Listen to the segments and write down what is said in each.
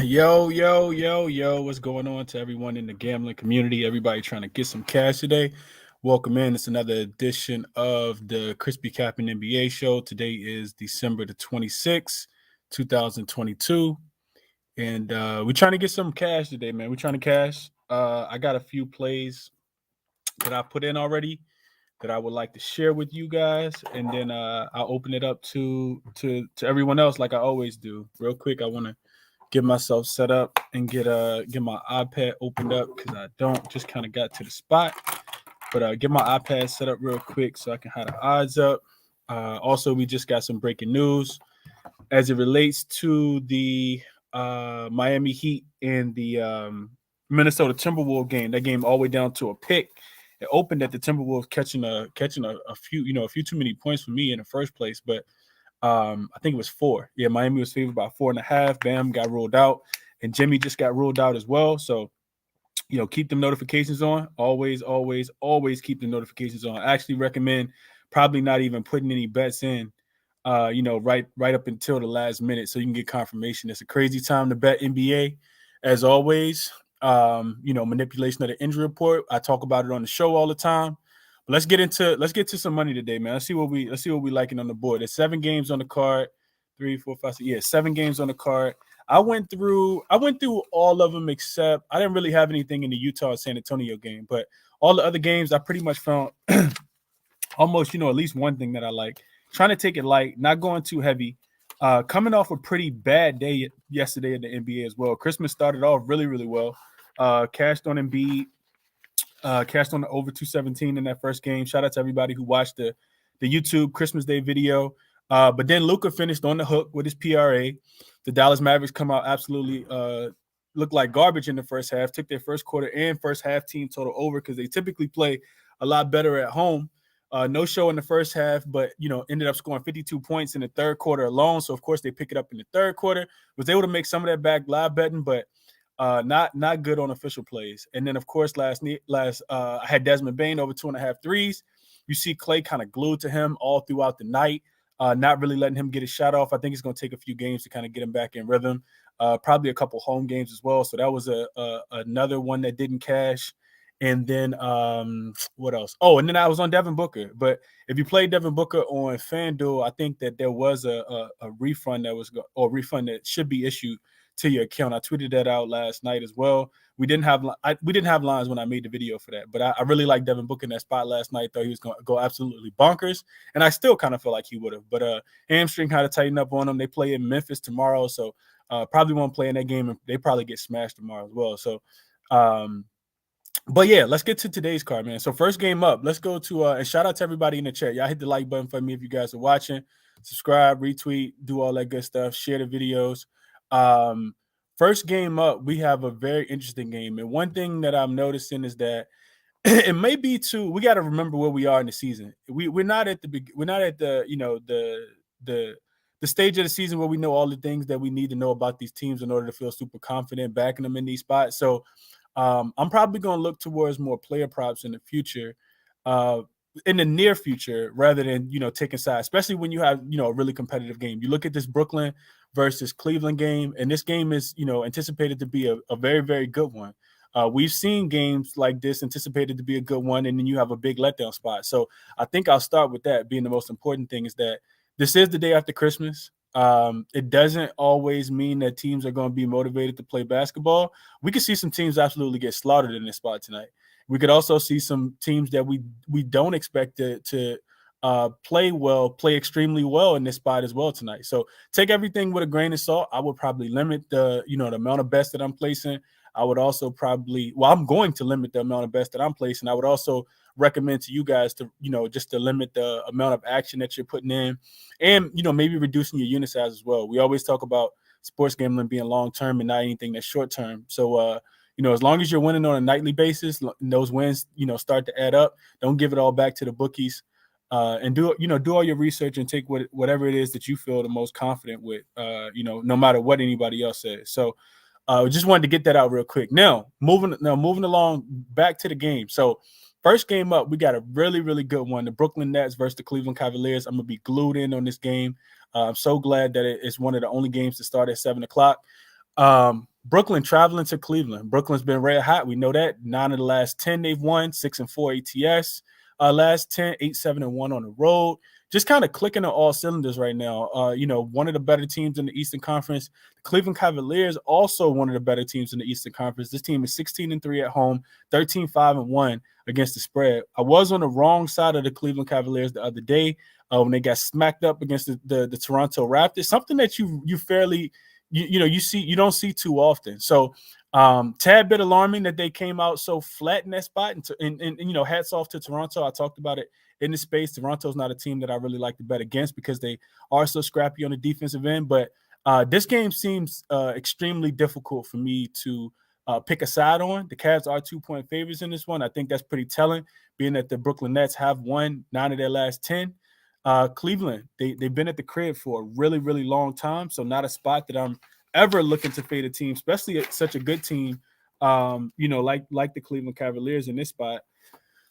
Yo, what's going on to everyone in the gambling community? Everybody trying to get some cash today. Welcome in. It's another edition of the ChrisBeCappinn NBA show. Today is December the 26th, 2022. And we're trying to get some cash today, man. We're trying to cash. I got a few plays that I put in already that I would like to share with you guys. And then I'll open it up to everyone else like I always do. Real quick, I want to get myself set up and get my iPad opened up because I don't just kind of got to the spot. But get my iPad set up real quick so I can have the odds up. Also, we just got some breaking news as it relates to the Miami Heat and the Minnesota Timberwolves game. That game all the way down to a pick. It opened at the Timberwolves catching a few too many points for me in the first place, but I think it was 4. Yeah, Miami was favored by 4.5. Bam got ruled out, and Jimmy just got ruled out as well. So, keep them notifications on. Always keep the notifications on. I actually recommend probably not even putting any bets in, right up until the last minute, so you can get confirmation. It's a crazy time to bet NBA, as always. Manipulation of the injury report. I talk about it on the show all the time. Let's get to some money today, man. Let's see what we liking on the board. There's 7 games on the card. 3, 4, 5, 6. Yeah, 7 games on the card. I went through all of them except I didn't really have anything in the Utah San Antonio game, but all the other games I pretty much found almost at least one thing that I like. Trying to take it light, not going too heavy. Coming off a pretty bad day yesterday in the NBA as well. Christmas started off really, really well. Cashed on Embiid. Cashed on the over 217 in that first game. Shout out to everybody who watched the YouTube Christmas Day video. But then Luka finished on the hook with his PRA. The Dallas Mavericks come out absolutely looked like garbage in the first half. Took their first quarter and first half team total over because they typically play a lot better at home. No show in the first half, but ended up scoring 52 points in the third quarter alone. So of course they pick it up in the third quarter. Was able to make some of that back live betting, but not good on official plays. And then, of course, last I had Desmond Bane over 2.5 threes. You see Clay kind of glued to him all throughout the night, not really letting him get his shot off. I think it's going to take a few games to kind of get him back in rhythm, probably a couple home games as well. So that was another one that didn't cash. And then what else? Oh, and then I was on Devin Booker. But if you played Devin Booker on FanDuel, I think that there was a refund that should be issued to your account. I tweeted that out last night as well. We didn't have lines when I made the video for that, but I really liked Devin Booker in that spot last night. Thought he was going to go absolutely bonkers, and I still kind of feel like he would have. But hamstring had to tighten up on him. They play in Memphis tomorrow, so probably won't play in that game, and they probably get smashed tomorrow as well. So, but yeah, let's get to today's card, man. So first game up, let's go to and shout out to everybody in the chat. Y'all hit the like button for me if you guys are watching. Subscribe, retweet, do all that good stuff. Share the videos. First game up, we have a very interesting game, and one thing that I'm noticing is that it may be too. We got to remember where we are in the season. We're not at the the stage of the season where we know all the things that we need to know about these teams in order to feel super confident backing them in these spots. So I'm probably going to look towards more player props in the future. In the near future, rather than taking sides, especially when you have a really competitive game. You look at this Brooklyn versus Cleveland game, and this game is anticipated to be a very, very good one. We've seen games like this anticipated to be a good one, and then you have a big letdown spot. So I think I'll start with that being the most important thing, is that this is the day after Christmas. It doesn't always mean that teams are going to be motivated to play basketball. We could see some teams absolutely get slaughtered in this spot tonight. We could also see some teams that we don't expect to play extremely well in this spot as well tonight. So take everything with a grain of salt. I would probably limit the amount of bets that I'm placing. I would also I'm going to limit the amount of bets that I'm placing. I would also recommend to you guys to just to limit the amount of action that you're putting in, and maybe reducing your unit size as well. We always talk about sports gambling being long term and not anything that's short term. So as long as you're winning on a nightly basis, those wins, start to add up. Don't give it all back to the bookies, and do all your research and take whatever it is that you feel the most confident with, no matter what anybody else says. So just wanted to get that out real quick. Now, moving along back to the game. So first game up, we got a really, really good one. The Brooklyn Nets versus the Cleveland Cavaliers. I'm going to be glued in on this game. I'm so glad that it's one of the only games to start at 7 o'clock. Brooklyn traveling to Cleveland. Brooklyn's been red hot. We know that. 9 of the last 10 they've won, 6-4 ATS. Last 10, 8-7-1 on the road. Just kind of clicking on all cylinders right now. One of the better teams in the Eastern Conference. The Cleveland Cavaliers, also one of the better teams in the Eastern Conference. This team is 16-3 at home, 13-5-1 against the spread. I was on the wrong side of the Cleveland Cavaliers the other day when they got smacked up against the Toronto Raptors. Something that you fairly you don't see too often. So tad bit alarming that they came out so flat in that spot. And hats off to Toronto. I talked about it in the space. Toronto's not a team that I really like to bet against because they are so scrappy on the defensive end. But this game seems extremely difficult for me to pick a side on. The Cavs are 2-point favorites in this one. I think that's pretty telling, being that the Brooklyn Nets have won 9 of their last 10. Cleveland, they've been at the crib for a really, really long time. So not a spot that I'm ever looking to fade a team, especially such a good team, like the Cleveland Cavaliers in this spot.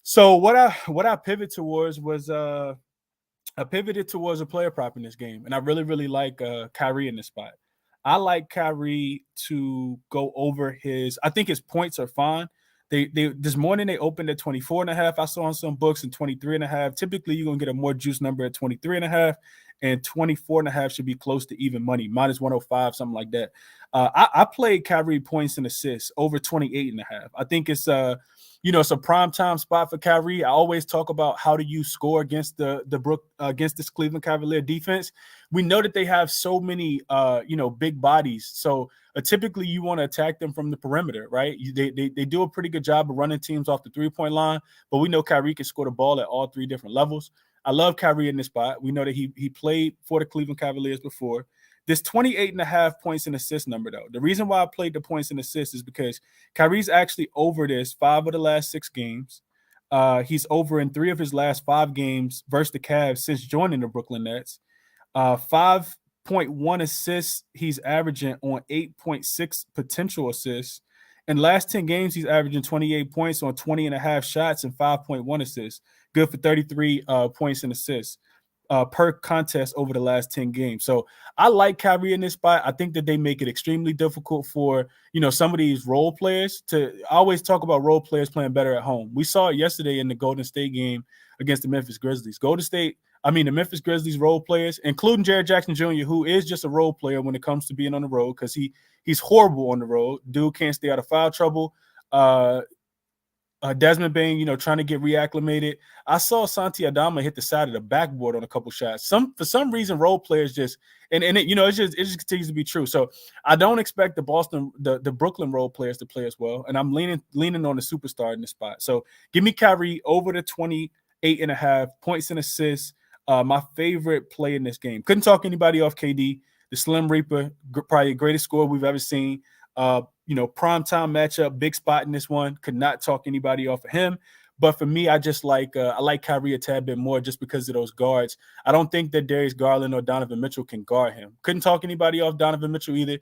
So what I pivoted towards was I pivoted towards a player prop in this game, and I really, really like Kyrie in this spot. I like Kyrie to go over his. I think his points are fine. They this morning they opened at 24.5. I saw on some books and 23.5. Typically, you're gonna get a more juice number at 23.5, and 24.5 should be close to even money, minus 105, something like that. I played Kyrie points and assists over 28.5. I think it's it's a prime time spot for Kyrie. I always talk about how do you score against against this Cleveland Cavalier defense. We know that they have so many big bodies. So typically you want to attack them from the perimeter, right? They do a pretty good job of running teams off the 3-point line, but we know Kyrie can score the ball at all 3 different levels. I love Kyrie in this spot. We know that he played for the Cleveland Cavaliers before. This 28.5 points and assists number, though, the reason why I played the points and assists is because Kyrie's actually over this 5 of the last 6 games. He's over in 3 of his last 5 games versus the Cavs since joining the Brooklyn Nets. 5.1 assists he's averaging on 8.6 potential assists. In last 10 games, he's averaging 28 points on 20.5 shots and 5.1 assists. Good for 33 points and assists per contest over the last 10 games. So I like Kyrie in this spot. I think that they make it extremely difficult for, some of these role players to always talk about role players playing better at home. We saw it yesterday in the Golden State game against the Memphis Grizzlies. The Memphis Grizzlies role players, including Jared Jackson Jr., who is just a role player when it comes to being on the road because he's horrible on the road. Dude can't stay out of foul trouble. Desmond Bain, trying to get reacclimated. I saw Santi Adama hit the side of the backboard on a couple shots. For some reason, role players just it just continues to be true. So I don't expect the Brooklyn role players to play as well, and I'm leaning on the superstar in this spot. So give me Kyrie over the 28.5 points and assists. My favorite play in this game. Couldn't talk anybody off KD. The Slim Reaper, probably the greatest score we've ever seen. Prime time matchup, big spot in this one. Could not talk anybody off of him. But for me, I just like Kyrie a tad bit more just because of those guards. I don't think that Darius Garland or Donovan Mitchell can guard him. Couldn't talk anybody off Donovan Mitchell either,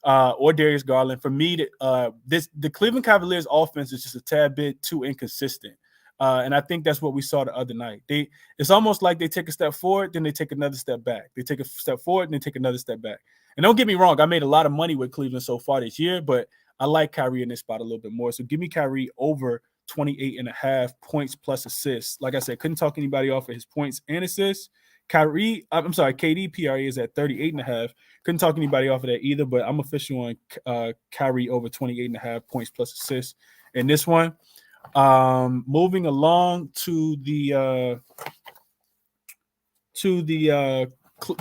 or Darius Garland. For me, the Cleveland Cavaliers offense is just a tad bit too inconsistent. And I think that's what we saw the other night. It's almost like they take a step forward, then they take another step back. They take a step forward, and they take another step back. And don't get me wrong, I made a lot of money with Cleveland so far this year, but I like Kyrie in this spot a little bit more. So give me Kyrie over 28.5 points plus assists. Like I said, couldn't talk anybody off of his points and assists. KD PRA is at 38.5. Couldn't talk anybody off of that either, but I'm official on Kyrie over 28.5 points plus assists in this one. Moving along to the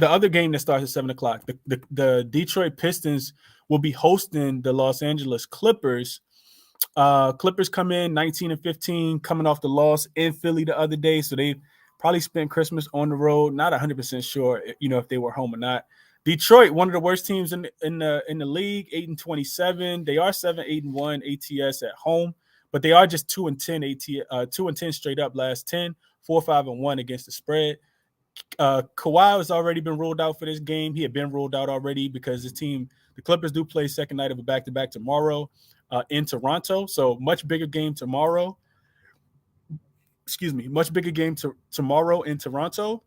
other game that starts at 7:00. The Detroit Pistons will be hosting the Los Angeles Clippers. Clippers come in 19-15, coming off the loss in Philly the other day, so they probably spent Christmas on the road. Not 100% sure, if they were home or not. Detroit, one of the worst teams in the league, 8-27. They are 7-8-1 ATS at home, but they are just 2-10 2-10 straight up last 10, 4-5-1 against the spread. Kawhi has already been ruled out for this game. He had been ruled out already because the Clippers do play second night of a back-to-back tomorrow in Toronto. So much bigger game tomorrow. Much bigger game tomorrow in Toronto.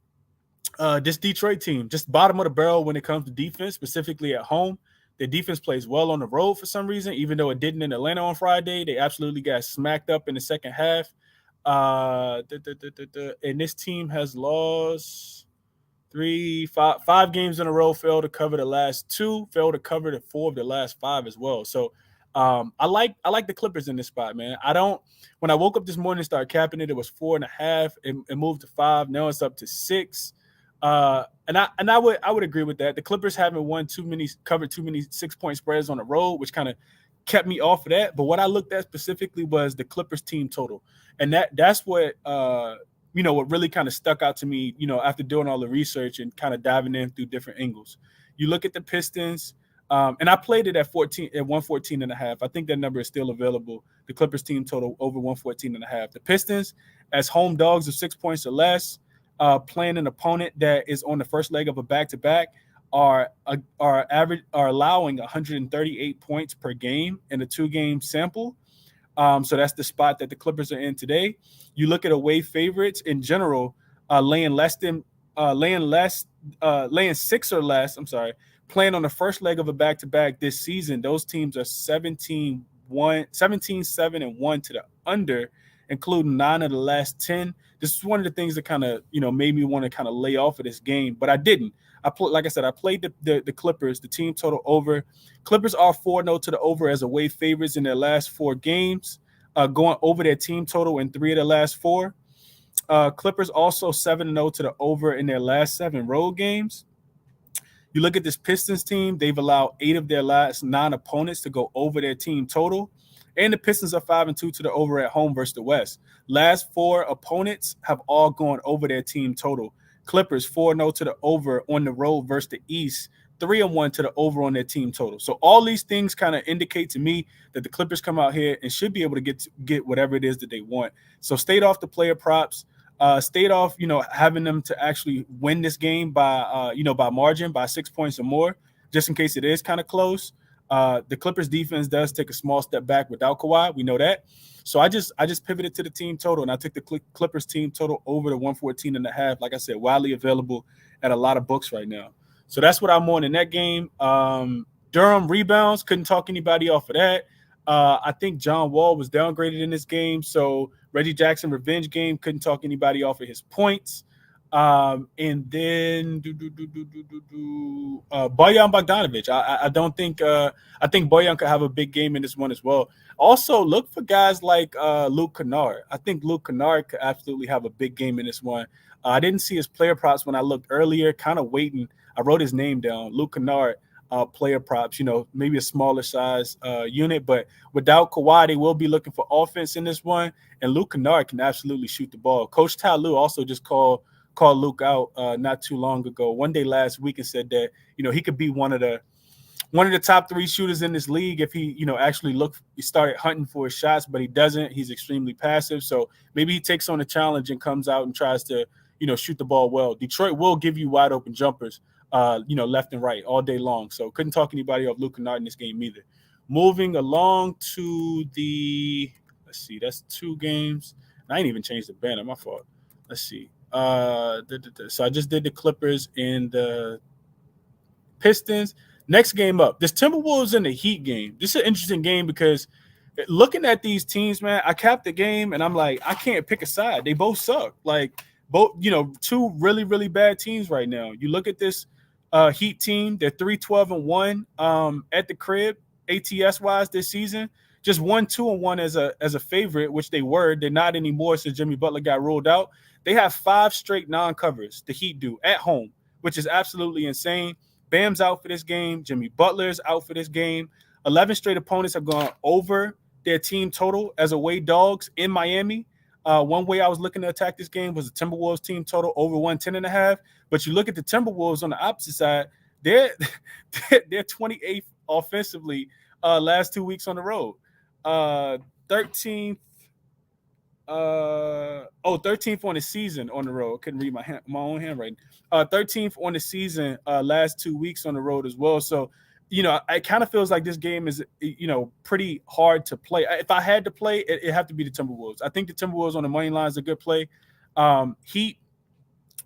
This Detroit team, just bottom of the barrel when it comes to defense, specifically at home. The defense plays well on the road for some reason, even though it didn't in Atlanta on Friday. They absolutely got smacked up in the second half. And this team has lost five games in a row, failed to cover the last two, failed to cover the 4 of the last 5 as well. So I like the Clippers in this spot, man. When I woke up this morning and started capping it, it was 4.5. It moved to 5. Now it's up to 6. And I would agree with that. The Clippers haven't covered too many 6-point spreads on the road, which kind of kept me off of that. But what I looked at specifically was the Clippers team total, and that's what what really kind of stuck out to me, after doing all the research and kind of diving in through different angles. You look at the Pistons, and I played it at 114.5. I think that number is still available. The Clippers team total over 114.5. The Pistons, as home dogs of 6 points or less, playing an opponent that is on the first leg of a back-to-back, are allowing 138 points per game in a 2-game sample. So that's the spot that the Clippers are in today. You look at away favorites in general, laying 6 or less. I'm sorry, playing on the first leg of a back-to-back this season. Those teams are 17-7 and 1 to the under, including 9 of the last 10. This is one of the things that kind of made me want to kind of lay off of this game, but I didn't. Like I said, I played the Clippers, the team total over. Clippers are 4-0 to the over as away favorites in their last 4 games, going over their team total in 3 of the last 4. Clippers also 7-0 to the over in their last 7 road games. You look at this Pistons team, they've allowed 8 of their last 9 opponents to go over their team total. And the Pistons are 5-2 to the over at home versus the West. Last 4 opponents have all gone over their team total. Clippers 4-0 to the over on the road versus the East, 3-1 to the over on their team total. So all these things kind of indicate to me that the Clippers come out here and should be able to get whatever it is that they want. So stayed off the player props, stayed off, having them to actually win this game by margin, by 6 points or more, just in case it is kind of close. The Clippers defense does take a small step back without Kawhi. We know that. So I just pivoted to the team total, and I took the Clippers team total over the 114.5. Like I said, widely available at a lot of books right now. So that's what I'm on in that game. Durham rebounds, couldn't talk anybody off of that. I think John Wall was downgraded in this game. So Reggie Jackson revenge game, couldn't talk anybody off of his points. And then Bojan Bogdanovic. I think Bojan could have a big game in this one as well. Also, look for guys like Luke Kennard. I think Luke Kennard could absolutely have a big game in this one. I didn't see his player props when I looked earlier, kind of waiting. I wrote his name down, Luke Kennard, player props, maybe a smaller size unit. But without Kawhi, they will be looking for offense in this one. And Luke Kennard can absolutely shoot the ball. Coach Ty Lue also just called Luke out not too long ago, one day last week, and said that he could be one of the top 3 shooters in this league if he actually started hunting for his shots, but he doesn't. He's extremely passive, so maybe he takes on a challenge and comes out and tries to shoot the ball well. Detroit will give you wide open jumpers, left and right all day long. So couldn't talk anybody off Luke Kennard in this game either. Moving along to let's see, that's 2 games. I ain't even changed the banner. My fault. Let's see. So I just did the Clippers and the Pistons. Next game up, this Timberwolves and the Heat game. This is an interesting game because looking at these teams, man, I capped the game and I'm like, I can't pick a side. They both suck. Like both, 2 really, really bad teams right now. You look at this Heat team, they're 3-12-1 at the crib, ATS wise this season. Just 1-2-1 as a favorite, which they were. They're not anymore since Jimmy Butler got ruled out. They have 5 straight non-covers, the Heat do, at home, which is absolutely insane. Bam's out for this game. Jimmy Butler's out for this game. 11 straight opponents have gone over their team total as away dogs in Miami. One way I was looking to attack this game was the Timberwolves team total over 110.5. But you look at the Timberwolves on the opposite side, they're 28th offensively last 2 weeks on the road. 13th. 13th on the season on the road. Couldn't read my own handwriting. 13th on the season last 2 weeks on the road as well. So, it kind of feels like this game is, pretty hard to play. If I had to play, it'd have to be the Timberwolves. I think the Timberwolves on the money line is a good play. Heat,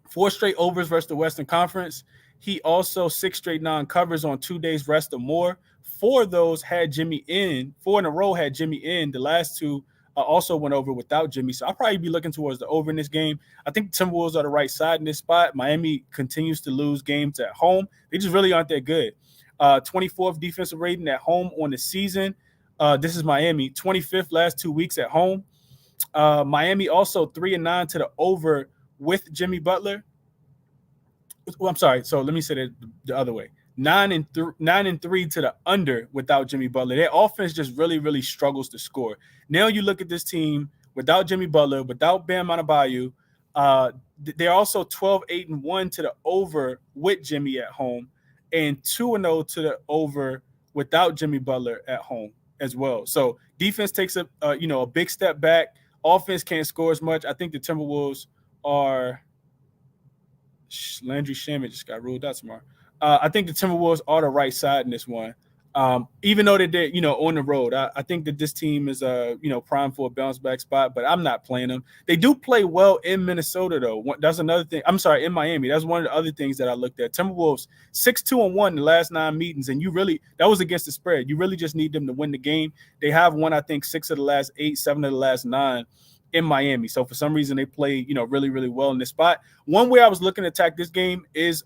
4 straight overs versus the Western Conference. He also 6 straight non-covers on 2 days rest or more. 4 of those had Jimmy in. 4 in a row had Jimmy in. The last 2 also went over without Jimmy. So I'll probably be looking towards the over in this game. I think the Timberwolves are the right side in this spot. Miami continues to lose games at home. They just really aren't that good. 24th defensive rating at home on the season. This is Miami. 25th last 2 weeks at home. Miami also 3-9 to the over with Jimmy Butler. Well, I'm sorry. So let me say it the other way. 9-3 to the under without Jimmy Butler. Their offense just really, really struggles to score. Now you look at this team without Jimmy Butler, without Bam Adebayo. They're also 12-8-1 to the over with Jimmy at home, and 2-0 to the over without Jimmy Butler at home as well. So defense takes a big step back. Offense can't score as much. I think the Timberwolves are. Landry Shamet just got ruled out tomorrow. I think the Timberwolves are the right side in this one. Even though they're, on the road, I think that this team is, prime for a bounce back spot, but I'm not playing them. They do play well in Minnesota, though. That's another thing. I'm sorry, in Miami. That's one of the other things that I looked at. Timberwolves 6-2-1 in the last 9 meetings, and that was against the spread. You really just need them to win the game. They have won, I think, 6 of the last 8, 7 of the last 9 in Miami. So for some reason they play, really, really well in this spot. One way I was looking to attack this game is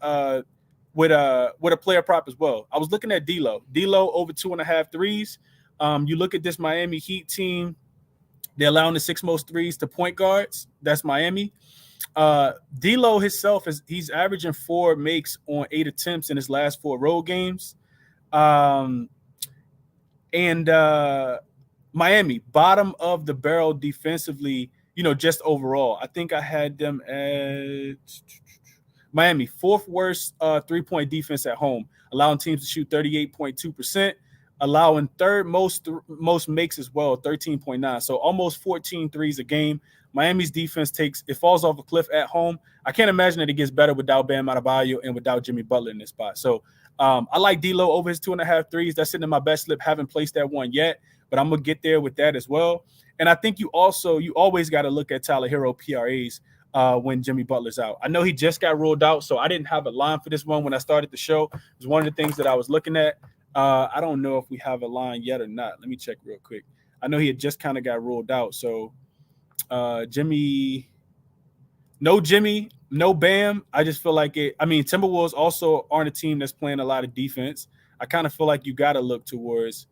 with a player prop as well. I was looking at D'Lo over 2.5 threes. You look at this Miami Heat team, they're allowing the 6th most threes to point guards. That's Miami. D'Lo himself he's averaging 4 makes on 8 attempts in his last 4 road games. Miami, bottom of the barrel defensively, just overall. I think I had them at Miami, 4th worst 3-point defense at home, allowing teams to shoot 38.2%, allowing 3rd most makes as well, 13.9. So almost 14 threes a game. Miami's defense falls off a cliff at home. I can't imagine that it gets better without Bam Adebayo and without Jimmy Butler in this spot. So I like D'Lo over his 2.5 threes. That's sitting in my best slip. Haven't placed that one yet, but I'm going to get there with that as well. And I think you always got to look at Tyler Hero PRAs when Jimmy Butler's out. I know he just got ruled out, so I didn't have a line for this one when I started the show. It was one of the things that I was looking at. I don't know if we have a line yet or not. Let me check real quick. I know he had just kind of got ruled out. So Jimmy, no Bam. I just feel like it. I mean, Timberwolves also aren't a team that's playing a lot of defense. I kind of feel like you got to look towards.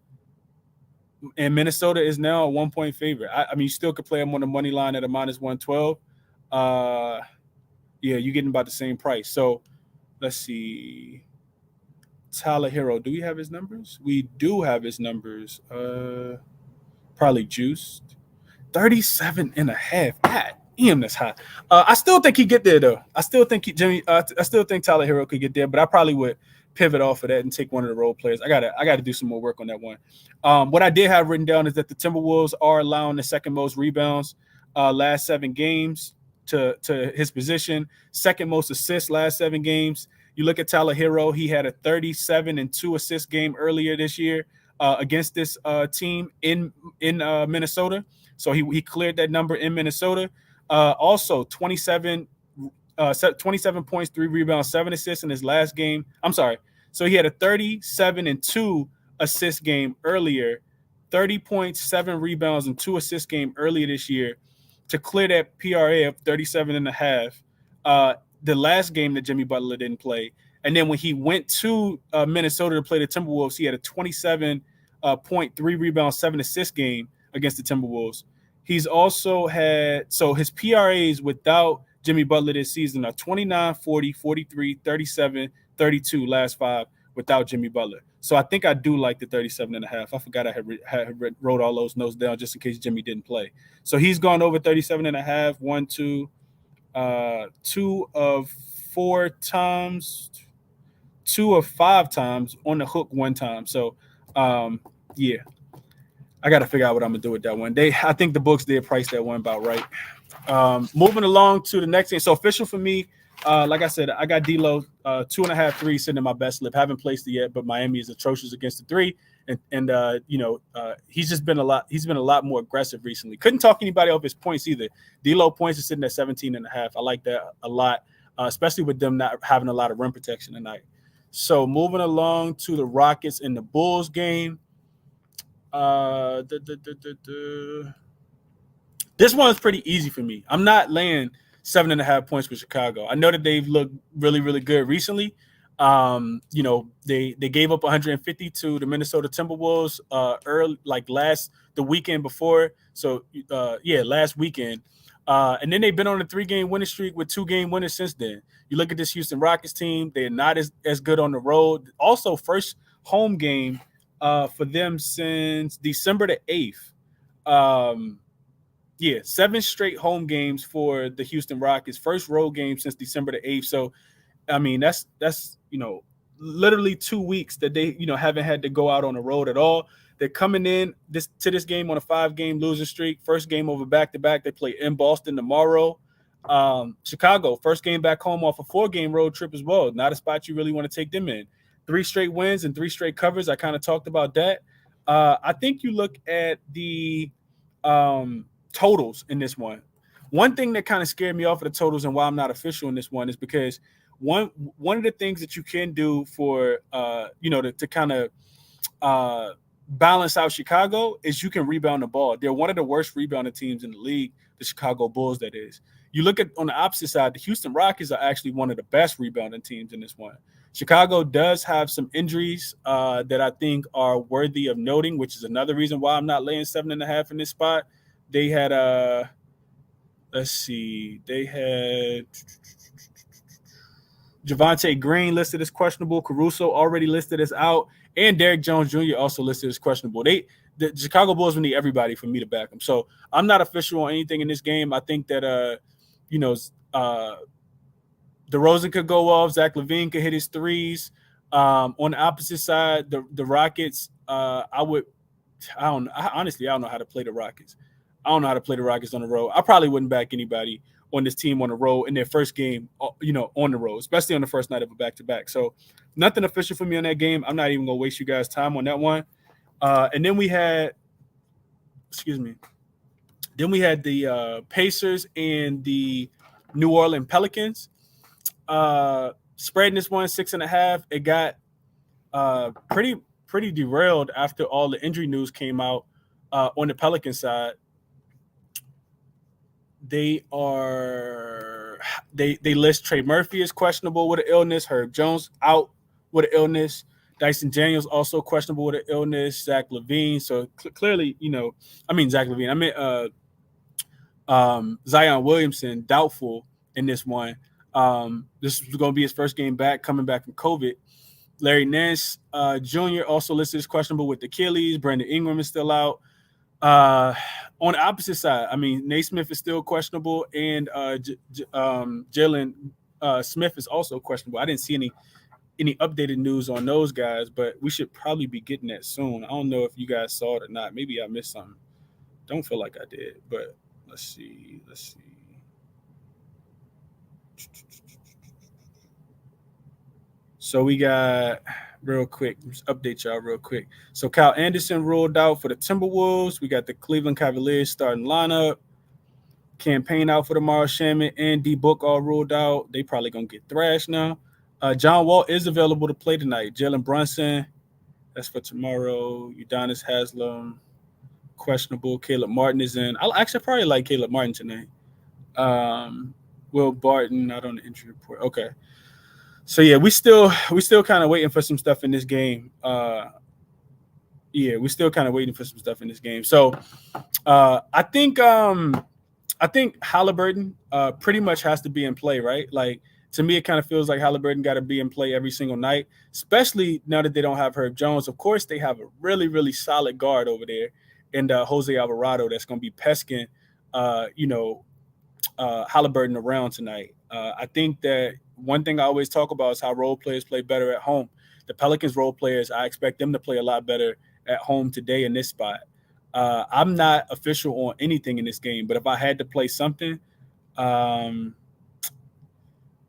And Minnesota is now a 1-point favorite. I mean, you still could play them on the money line at a -112. You're getting about the same price. So let's see. Tyler Hero. Do we have his numbers? We do have his numbers. Probably juiced. 37.5. God damn, that's high. I still think he'd get there, though. I still think Tyler Hero could get there, but I probably would pivot off of that and take one of the role players. I gotta do some more work on that one. What I did have written down is that the Timberwolves are allowing the 2nd most rebounds last 7 games to his position, 2nd most assists last 7 games. You look at Tyler Hero, he had a 37 and 2 assist game earlier this year against this team in Minnesota. So he cleared that number in Minnesota. Also 27 points, 3 rebounds, 7 assists in his last game. I'm sorry. So he had a 37 and 2 assist game earlier, 30 points, 7 rebounds, and 2 assist game earlier this year to clear that PRA of 37.5. The last game that Jimmy Butler didn't play. And then when he went to Minnesota to play the Timberwolves, he had a 27 point, 3 rebounds, 7 assist game against the Timberwolves. He's also had, so his PRAs without Jimmy Butler this season are 29, 40, 43, 37, 32 last 5 without Jimmy Butler. So I think I do like the 37.5. I forgot I had wrote all those notes down just in case Jimmy didn't play. So he's gone over 37.5, 1, 2, 2 of 4 times, 2 of 5 times on the hook 1 time. So, yeah, I got to figure out what I'm going to do with that one. I think the books did price that one about right. Moving along to the next thing. So official for me, like I said, I got D'Lo 2.5 threes sitting in my best slip. Haven't placed it yet, but Miami is atrocious against the 3. And he's been a lot more aggressive recently. Couldn't talk anybody off his points either. D'Lo points is sitting at 17.5. I like that a lot. especially with them not having a lot of rim protection tonight. So moving along to the Rockets and the Bulls game. Uh, duh, duh, duh, duh, duh. This one's pretty easy for me. I'm not laying 7.5 points with Chicago. I know that they've looked really, really good recently. They gave up 150 to the Minnesota Timberwolves early, like the weekend before. So last weekend. And then they've been on a 3-game winning streak with 2-game winners since then. You look at this Houston Rockets team; they're not as good on the road. Also, first home game for them since December the 8th. 7 straight home games for the Houston Rockets. First road game since December the 8th. So, I mean, that's literally 2 weeks that they haven't had to go out on the road at all. They're coming in this game on a 5-game losing streak. First game over back-to-back. They play in Boston tomorrow. Chicago, first game back home off a 4-game road trip as well. Not a spot you really want to take them in. 3 straight wins and 3 straight covers. I kind of talked about that. I think you look at the totals in this one. One thing that kind of scared me off of the totals and why I'm not official in this one is because one of the things that you can do for to kind of balance out Chicago is you can rebound the ball. They're one of the worst rebounding teams in the league, the Chicago Bulls, that is. You look at on the opposite side, the Houston Rockets are actually one of the best rebounding teams in this one. Chicago does have some injuries that I think are worthy of noting, which is another reason why I'm not laying 7.5 in this spot. They had they had Javonte Green listed as questionable, Caruso already listed as out, and Derrick Jones Jr. also listed as questionable. The Chicago Bulls will need everybody for me to back them. So I'm not official on anything in this game. I think that DeRozan could go off, Zach LaVine could hit his threes. On the opposite side, the Rockets, honestly, I don't know how to play the Rockets. I don't know how to play the Rockets on the road. I probably wouldn't back anybody on this team on the road in their first game, on the road, especially on the first night of a back-to-back. So nothing official for me on that game. I'm not even going to waste you guys' time on that one. And then we had the Pacers and the New Orleans Pelicans. Spreading this one 6.5. It got pretty derailed after all the injury news came out on the Pelican side. They list Trey Murphy as questionable with an illness. Herb Jones out with an illness. Dyson Daniels also questionable with an illness. Zach LaVine. So clearly, Zach LaVine. I meant Zion Williamson doubtful in this one. This is going to be his first game back, coming back from COVID. Larry Nance Jr. also listed as questionable with Achilles. Brandon Ingram is still out. On the opposite side, Naismith is still questionable, and Jalen Smith is also questionable. I didn't see any updated news on those guys, but we should probably be getting that soon. I don't know if you guys saw it or not. Maybe I missed something. Don't feel like I did, but let's see. So we got real quick, just update y'all real quick. So Kyle Anderson ruled out for the Timberwolves. We got the Cleveland Cavaliers starting lineup. Campaign out for tomorrow. Shaman and D Book all ruled out. They probably gonna get thrashed now. John Wall is available to play tonight. Jalen Brunson, that's for tomorrow. Udonis Haslem, questionable. Caleb Martin is in. I'll actually probably like Caleb Martin tonight. Will Barton not on the injury report. Okay. So yeah, we still kind of waiting for some stuff in this game. We still kind of waiting for some stuff in this game. So I think Halliburton pretty much has to be in play, right? Like, to me, it kind of feels like Halliburton got to be in play every single night, especially now that they don't have Herb Jones. Of course, they have a really, really solid guard over there, and Jose Alvarado that's going to be pesking, Halliburton around tonight. I think that one thing I always talk about is how role players play better at home. The Pelicans role players, I expect them to play a lot better at home today in this spot. I'm not official on anything in this game, but if I had to play something,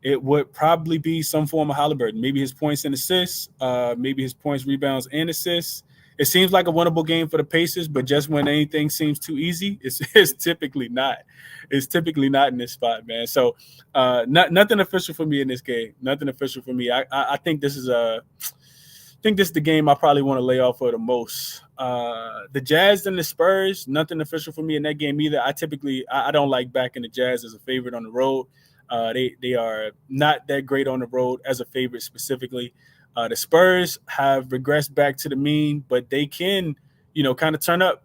it would probably be some form of Halliburton. Maybe his points and assists, maybe his points, rebounds, and assists. It seems like a winnable game for the Pacers, but just when anything seems too easy, it's typically not. It's typically not in this spot, man. So nothing official for me in this game. Nothing official for me. I think this is the game I probably want to lay off for the most. The Jazz and the Spurs, nothing official for me in that game either. I don't like backing the Jazz as a favorite on the road. They are not that great on the road as a favorite specifically. The Spurs have regressed back to the mean, but they can, kind of turn up,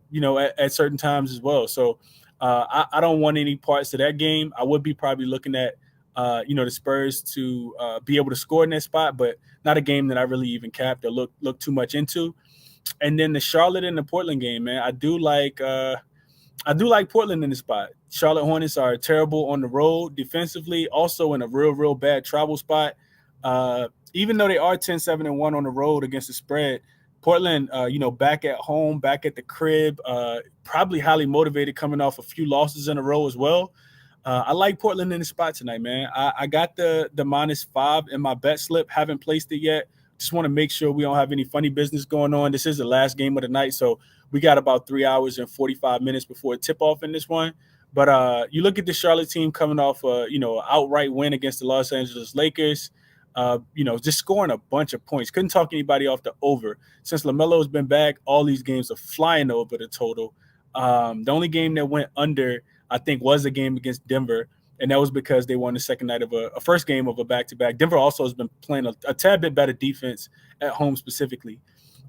at certain times as well. So I don't want any parts of that game. I would be probably looking at, the Spurs to be able to score in that spot, but not a game that I really even capped or look too much into. And then the Charlotte and the Portland game, man, I do like Portland in the spot. Charlotte Hornets are terrible on the road defensively, also in a real bad travel spot. Even though they are 10-7-1 on the road against the spread, Portland, back at home, back at the crib, probably highly motivated coming off a few losses in a row as well. I like Portland in the spot tonight, man. I got the -5 in my bet slip. Haven't placed it yet. Just want to make sure we don't have any funny business going on. This is the last game of the night, so we got about 3 hours and 45 minutes before tip-off in this one. But you look at the Charlotte team coming off an outright win against the Los Angeles Lakers. Just scoring a bunch of points. Couldn't talk anybody off the over. Since LaMelo's been back, all these games are flying over the total. The only game that went under, I think, was a game against Denver, and that was because they won the second night of a first game of a back-to-back. Denver also has been playing a tad bit better defense at home specifically.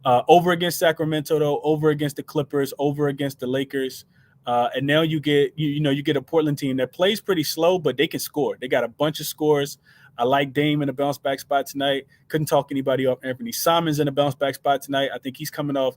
Over against Sacramento, though, over against the Clippers, over against the Lakers. And now you get a Portland team that plays pretty slow, but they can score. They got a bunch of scores. I like Dame in a bounce back spot tonight. Couldn't talk anybody off. Anthony Simons in a bounce back spot tonight. I think he's coming off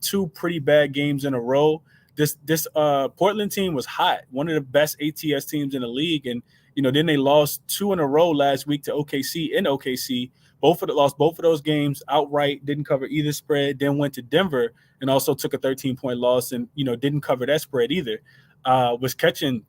2 pretty bad games in a row. This Portland team was hot, one of the best ATS teams in the league, and then they lost 2 in a row last week to OKC in OKC. Lost both of those games outright, didn't cover either spread, then went to Denver and also took a 13-point loss and, didn't cover that spread either. Was catching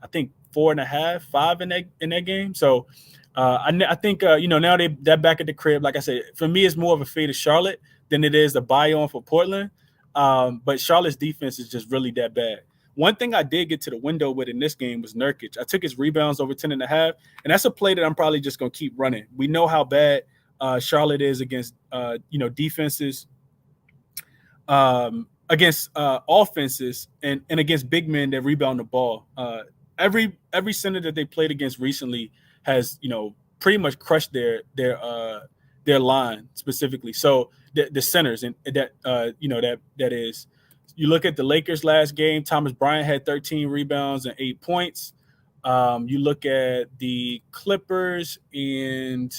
I think 4.5, 5 in that game. So I think, now they're back at the crib. Like I said, for me, it's more of a fade of Charlotte than it is a buy on for Portland. But Charlotte's defense is just really that bad. One thing I did get to the window with in this game was Nurkic. I took his rebounds over 10.5, and that's a play that I'm probably just going to keep running. We know how bad Charlotte is against, defenses, against offenses, and against big men that rebound the ball. Every center that they played against recently has, pretty much crushed their line specifically. So the centers and that is. You look at the Lakers last game, Thomas Bryant had 13 rebounds and 8 points. You look at the Clippers, and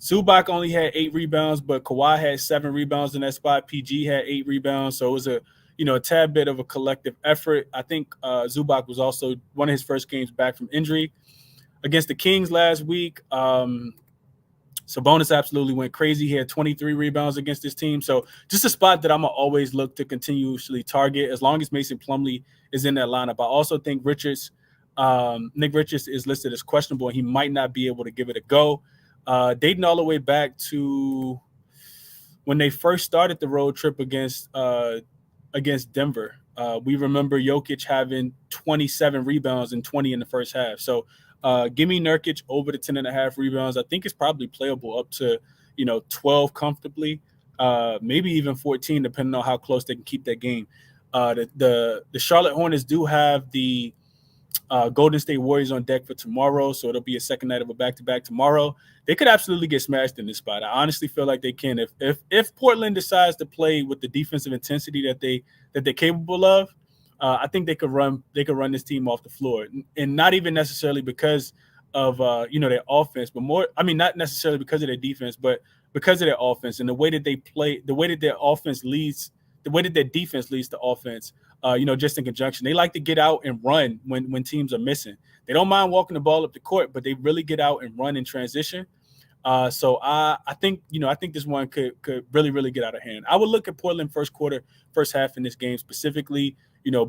Zubac only had 8 rebounds, but Kawhi had 7 rebounds in that spot. PG had 8 rebounds, so it was a tad bit of a collective effort. I think Zubac was also one of his first games back from injury. Against the Kings last week, Sabonis absolutely went crazy. He had 23 rebounds against this team. So just a spot that I'm going to always look to continuously target as long as Mason Plumlee is in that lineup. I also think Nick Richards is listed as questionable, and he might not be able to give it a go. Dating all the way back to when they first started the road trip against Denver. We remember Jokic having 27 rebounds and 20 in the first half. So give me Nurkic over the 10.5 rebounds. I think it's probably playable up to, 12 comfortably, maybe even 14, depending on how close they can keep that game. The Charlotte Hornets do have the Golden State Warriors on deck for tomorrow, so it'll be a second night of a back-to-back tomorrow. They could absolutely get smashed in this spot. I honestly feel like they can. If Portland decides to play with the defensive intensity that they're capable of, I think they could run this team off the floor, and not even necessarily because of their offense, but more. I mean, not necessarily because of their defense, but because of their offense and the way that they play, the way that their offense leads, the way that their defense leads the offense. Just in conjunction, they like to get out and run when teams are missing. They don't mind walking the ball up the court, but they really get out and run in transition. So I think this one could really, really get out of hand. I would look at Portland first half in this game specifically,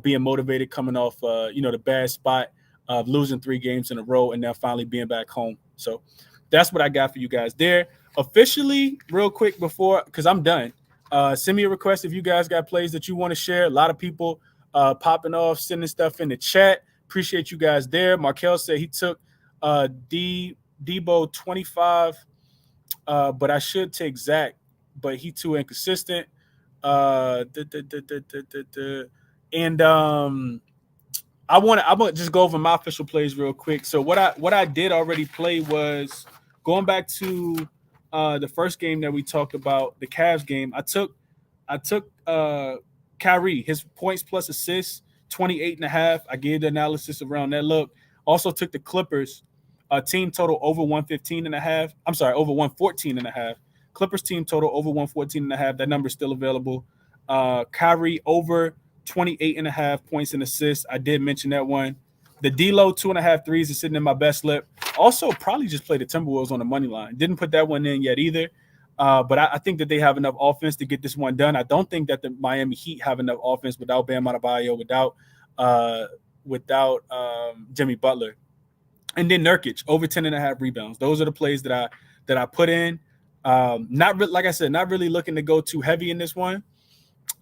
being motivated coming off, the bad spot of losing 3 games in a row and now finally being back home. So that's what I got for you guys there. officially, real quick before, because I'm done. Send me a request if you guys got plays that you want to share. A lot of people popping off, sending stuff in the chat. Appreciate you guys there. Markel said he took Debo 25, but I should take Zach, but he too inconsistent. And I'm gonna just go over my official plays real quick. So what I did already play was going back to the first game that we talked about, the Cavs game. I took Kyrie, his points plus assists, 28.5. I gave the analysis around that look. Also took the Clippers, team total over 115.5. I'm sorry, over 114.5. Clippers team total over 114.5. That number is still available. Kyrie over 28.5 points and assists. I did mention that one. The D-Lo 2.5 threes is sitting in my best slip. Also, probably just play the Timberwolves on the money line. Didn't put that one in yet either. But I think that they have enough offense to get this one done. I don't think that the Miami Heat have enough offense without Bam Adebayo, without Jimmy Butler. And then Nurkic over 10.5 rebounds. Those are the plays that I put in. Like I said, not really looking to go too heavy in this one.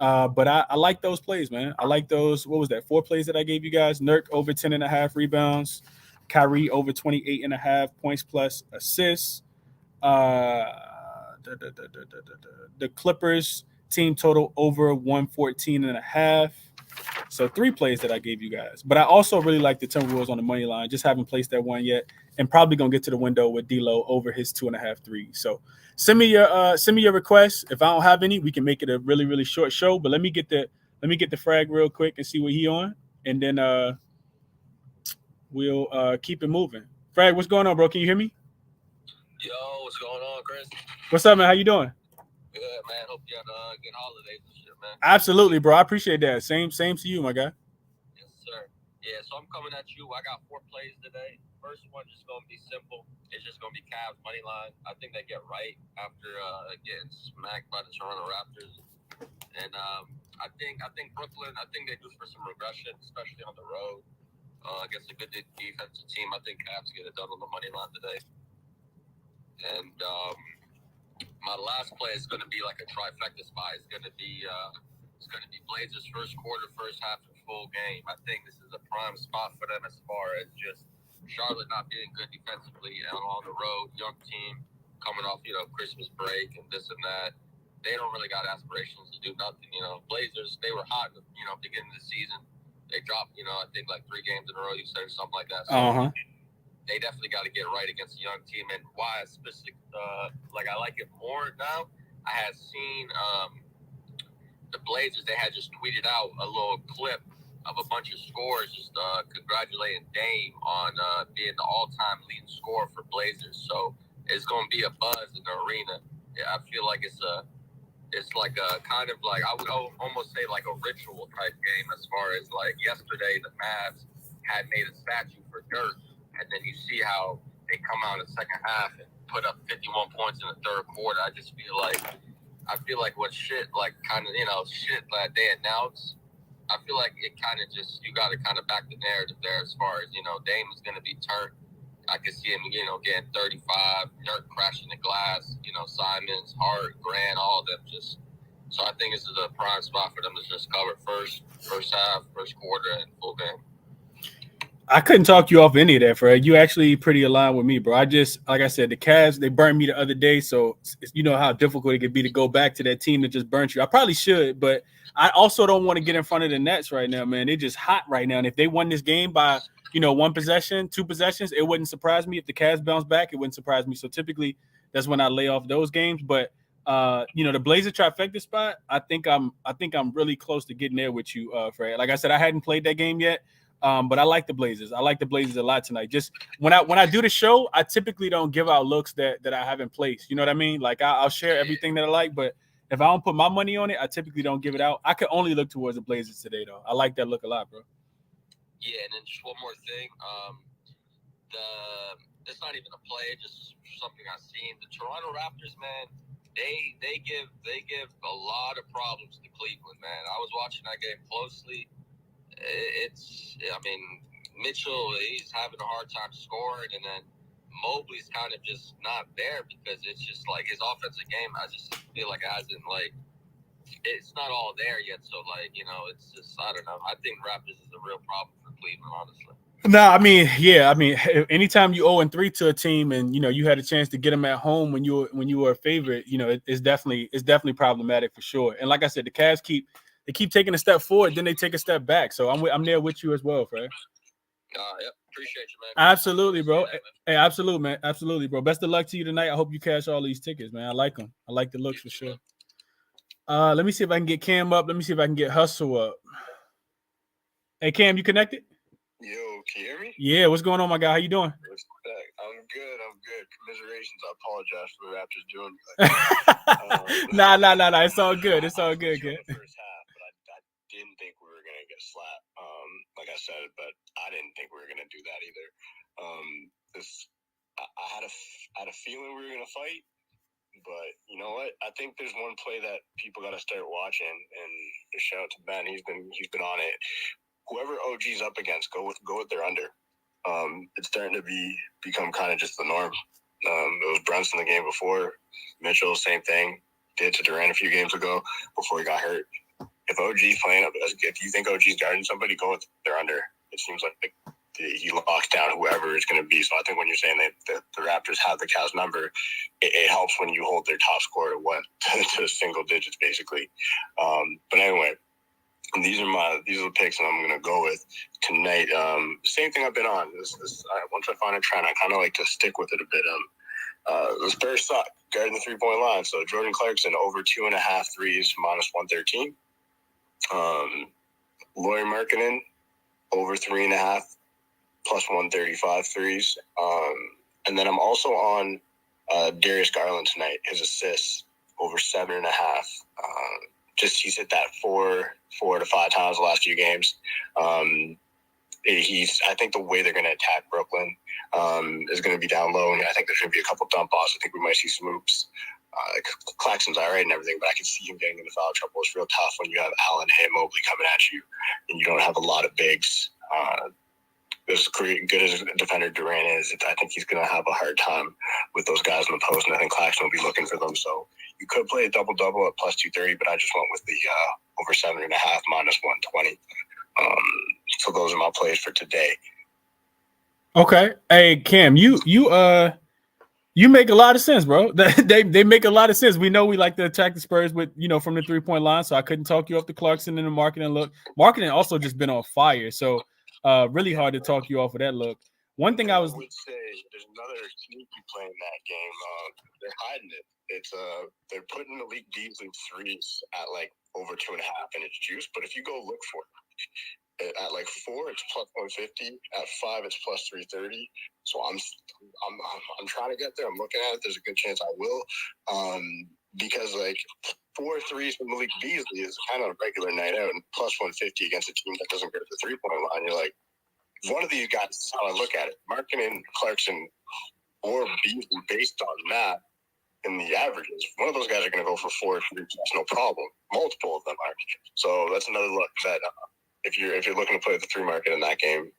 But I like those plays, man. I like those. What was that? 4 plays that I gave you guys. Nurk over 10.5 rebounds. Kyrie over 28.5 points plus assists. The Clippers team total over 114.5. So 3 plays that I gave you guys. But I also really like the Timberwolves on the money line. Just haven't placed that one yet, and probably gonna get to the window with D'Lo over his 2.5 threes. So send me your requests. If I don't have any, we can make it a really, really short show. But let me get the frag real quick and see what he on, and then we'll keep it moving. Frag, what's going on, bro? Can you hear me? Yo, what's going on, Chris? What's up, man? How you doing? Good, man. Hope you had a good holidays and shit, man. Absolutely, bro. I appreciate that. Same to you, my guy. Yes, sir. Yeah, so I'm coming at you. I got 4 plays today. First one just gonna be simple. It's just gonna be Cavs money line. I think they get right after getting smacked by the Toronto Raptors. And I think Brooklyn. I think they do for some regression, especially on the road against a good defensive team. I think Cavs get it done on the money line today. And my last play is going to be like a trifecta spot. It's going to be Blazers first quarter, first half, and full game. I think this is a prime spot for them as far as just Charlotte not being good defensively and on the road, young team coming off Christmas break and this and that. They don't really got aspirations to do nothing. Blazers, they were hot in the beginning of the season. They dropped I think like 3 games in a row. You said something like that. So, they definitely got to get right against a young team. And why I like it more now, I had seen the Blazers, they had just tweeted out a little clip of a bunch of scores just congratulating Dame on being the all-time leading scorer for Blazers. So it's going to be a buzz in the arena. Yeah, I feel like it's like a kind of like, I would almost say like a ritual type game as far as like yesterday the Mavs had made a statue for Dirk. And then you see how they come out in the second half and put up 51 points in the third quarter. I feel like what shit like kind of shit that they announce. I feel like it kind of just you got to kind of back the narrative there as far as Dame is going to be turned. I can see him getting 35, Dirk crashing the glass. Simons, Hart, Grant, all of them just. So I think this is a prime spot for them to just cover first half, first quarter, and full game. I couldn't talk you off any of that, Fred. You actually pretty aligned with me, bro. I just, like I said, the Cavs, they burned me the other day, so you know how difficult it could be to go back to that team that just burnt you. I probably should, but I also don't want to get in front of the Nets right now, man. They're just hot right now, and if they won this game by, 1 possession, 2 possessions, it wouldn't surprise me. If the Cavs bounce back, it wouldn't surprise me. So typically, that's when I lay off those games. But the Blazer trifecta spot, I think I'm really close to getting there with you, Fred. Like I said, I hadn't played that game yet. But I like the Blazers. I like the Blazers a lot tonight. Just when I do the show, I typically don't give out looks that I haven't placed. You know what I mean? Like I'll share everything that I like, but if I don't put my money on it, I typically don't give it out. I could only look towards the Blazers today, though. I like that look a lot, bro. Yeah, and then just one more thing. It's not even a play, just something I've seen. The Toronto Raptors, man, they give a lot of problems to Cleveland, man. I was watching that game closely. Mitchell, he's having a hard time scoring, and then Mobley's kind of just not there because it's just like his offensive game. I just feel like it hasn't it's not all there yet. So it's just I don't know. I think Raptors is a real problem for Cleveland, honestly. No, I mean, anytime you 0-3 to a team, and you had a chance to get them at home when you were a favorite, it's definitely problematic for sure. And like I said, the Cavs keep taking a step forward, then they take a step back. So I'm there with you as well, Fred. Yep. Appreciate you, man. Absolutely, bro. Hey, absolutely, man. Absolutely, bro. Best of luck to you tonight. I hope you cash all these tickets, man. I like them. I like the looks for sure. Let me see if I can get Cam up. Let me see if I can get Hustle up. Hey, Cam, you connected? Yo, can you hear me? Yeah, what's going on, my guy? How you doing? I'm good. Commiserations. I apologize for the Raptors doing. Nah. It's all good. It's all good, kid. The first half, but I didn't think we were gonna get slapped. Like I said, but I didn't think we were gonna do that either. I had a feeling we were gonna fight, but you know what? I think there's one play that people got to start watching, and shout out to Ben. He's been on it. Whoever OG's up against, go with their under. It's starting to become kind of just the norm. It was Brunson the game before, Mitchell, same thing. Did to Durant a few games ago before he got hurt. If OG's playing up, if you think OG's guarding somebody, go with their under. It seems like he locks down whoever it's going to be. So I think when you're saying that the Raptors have the Cavs number, it helps when you hold their top scorer to single digits, basically. But anyway. These are the picks that I'm going to go with tonight. Same thing I've been on. Once I find a trend, I kind of like to stick with it a bit. The Spurs suck guarding the 3-point line. So Jordan Clarkson over 2.5 threes, -113. Lauri Markkanen over 3.5, +135 threes. And then I'm also on Darius Garland tonight. His assists over 7.5. He's hit that 4 to 5 times the last few games. I think the way they're going to attack Brooklyn is going to be down low, and I think there's going to be a couple dump offs. I think we might see some oops. Claxton's all right and everything, but I can see him getting into foul trouble. It's real tough when you have Allen and Mobley coming at you, and you don't have a lot of bigs. As good as a defender Durant is, I think he's going to have a hard time with those guys in the post, and I think Claxton will be looking for them. So you could play a double-double at +230, but I just went with the over 7.5, -120. So those are my plays for today. Okay. Hey, Cam, you make a lot of sense, bro. They make a lot of sense. We know we like to attack the Spurs with, from the 3-point line, so I couldn't talk you off the Clarkson and the Markkanen look. Markkanen also just been on fire, so really hard to talk you off of that look. One thing I would say, there's another sneaky play in that game. They're hiding it. It's they're putting Malik Beasley threes at over 2.5, and it's juice. But if you go look for it at 4, it's +150. At 5, it's +330. So I'm trying to get there. I'm looking at it. There's a good chance I will, because 4 threes from Malik Beasley is kind of a regular night out, and +150 against a team that doesn't go to the 3-point line. You're like, one of these guys is how I look at it. Markkanen, Clarkson, or Beasley, based on that in the averages, one of those guys are going to go for 4 threes. That's no problem. Multiple of them are. So that's another look that if you're looking to play the 3 market in that game,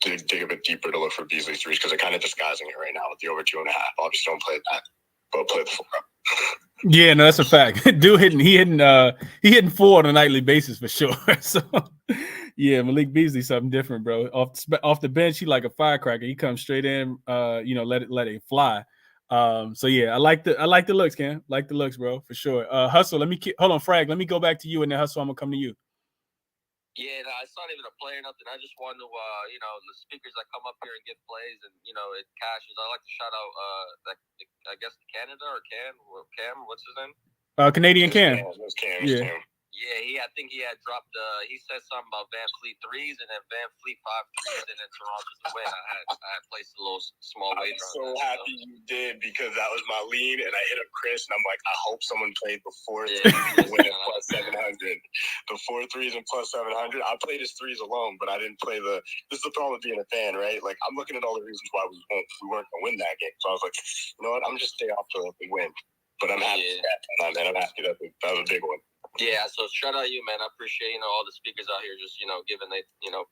dig a bit deeper to look for Beasley threes, because they're kind of disguising it right now with the over 2.5. Obviously, don't play that, but play the 4. Yeah, no, that's a fact. Dude hitting 4 on a nightly basis for sure. So yeah, Malik Beasley something different, bro. Off the bench, he like a firecracker. He comes straight in, let it fly. So yeah, I like the looks, Cam. Like the looks, bro, for sure. Hustle, hold on, Frag. Let me go back to you, and then Hustle, I'm gonna come to you. Yeah, no, it's not even a play or nothing. I just want to, the speakers that come up here and give plays, and it cashes. I like to shout out, I guess Canada or Cam, what's his name? Canadian Cam. Yeah. Yeah, I think he had dropped. He said something about Van Fleet threes, and then Van Fleet 5 threes, and then Toronto to win. I had placed a little small wager. I'm so happy you did, because that was my lean, and I hit up Chris, and I'm like, I hope someone played the 4 threes and win at +700. The 4 threes and +700. I played his threes alone, but I didn't play the. This is the problem with being a fan, right? I'm looking at all the reasons why we weren't gonna win that game. So I was like, you know what? I'm just stay off the win. But I'm happy. I'm happy that was a big one. Yeah, so shout out you, man. I appreciate, all the speakers out here just, giving they,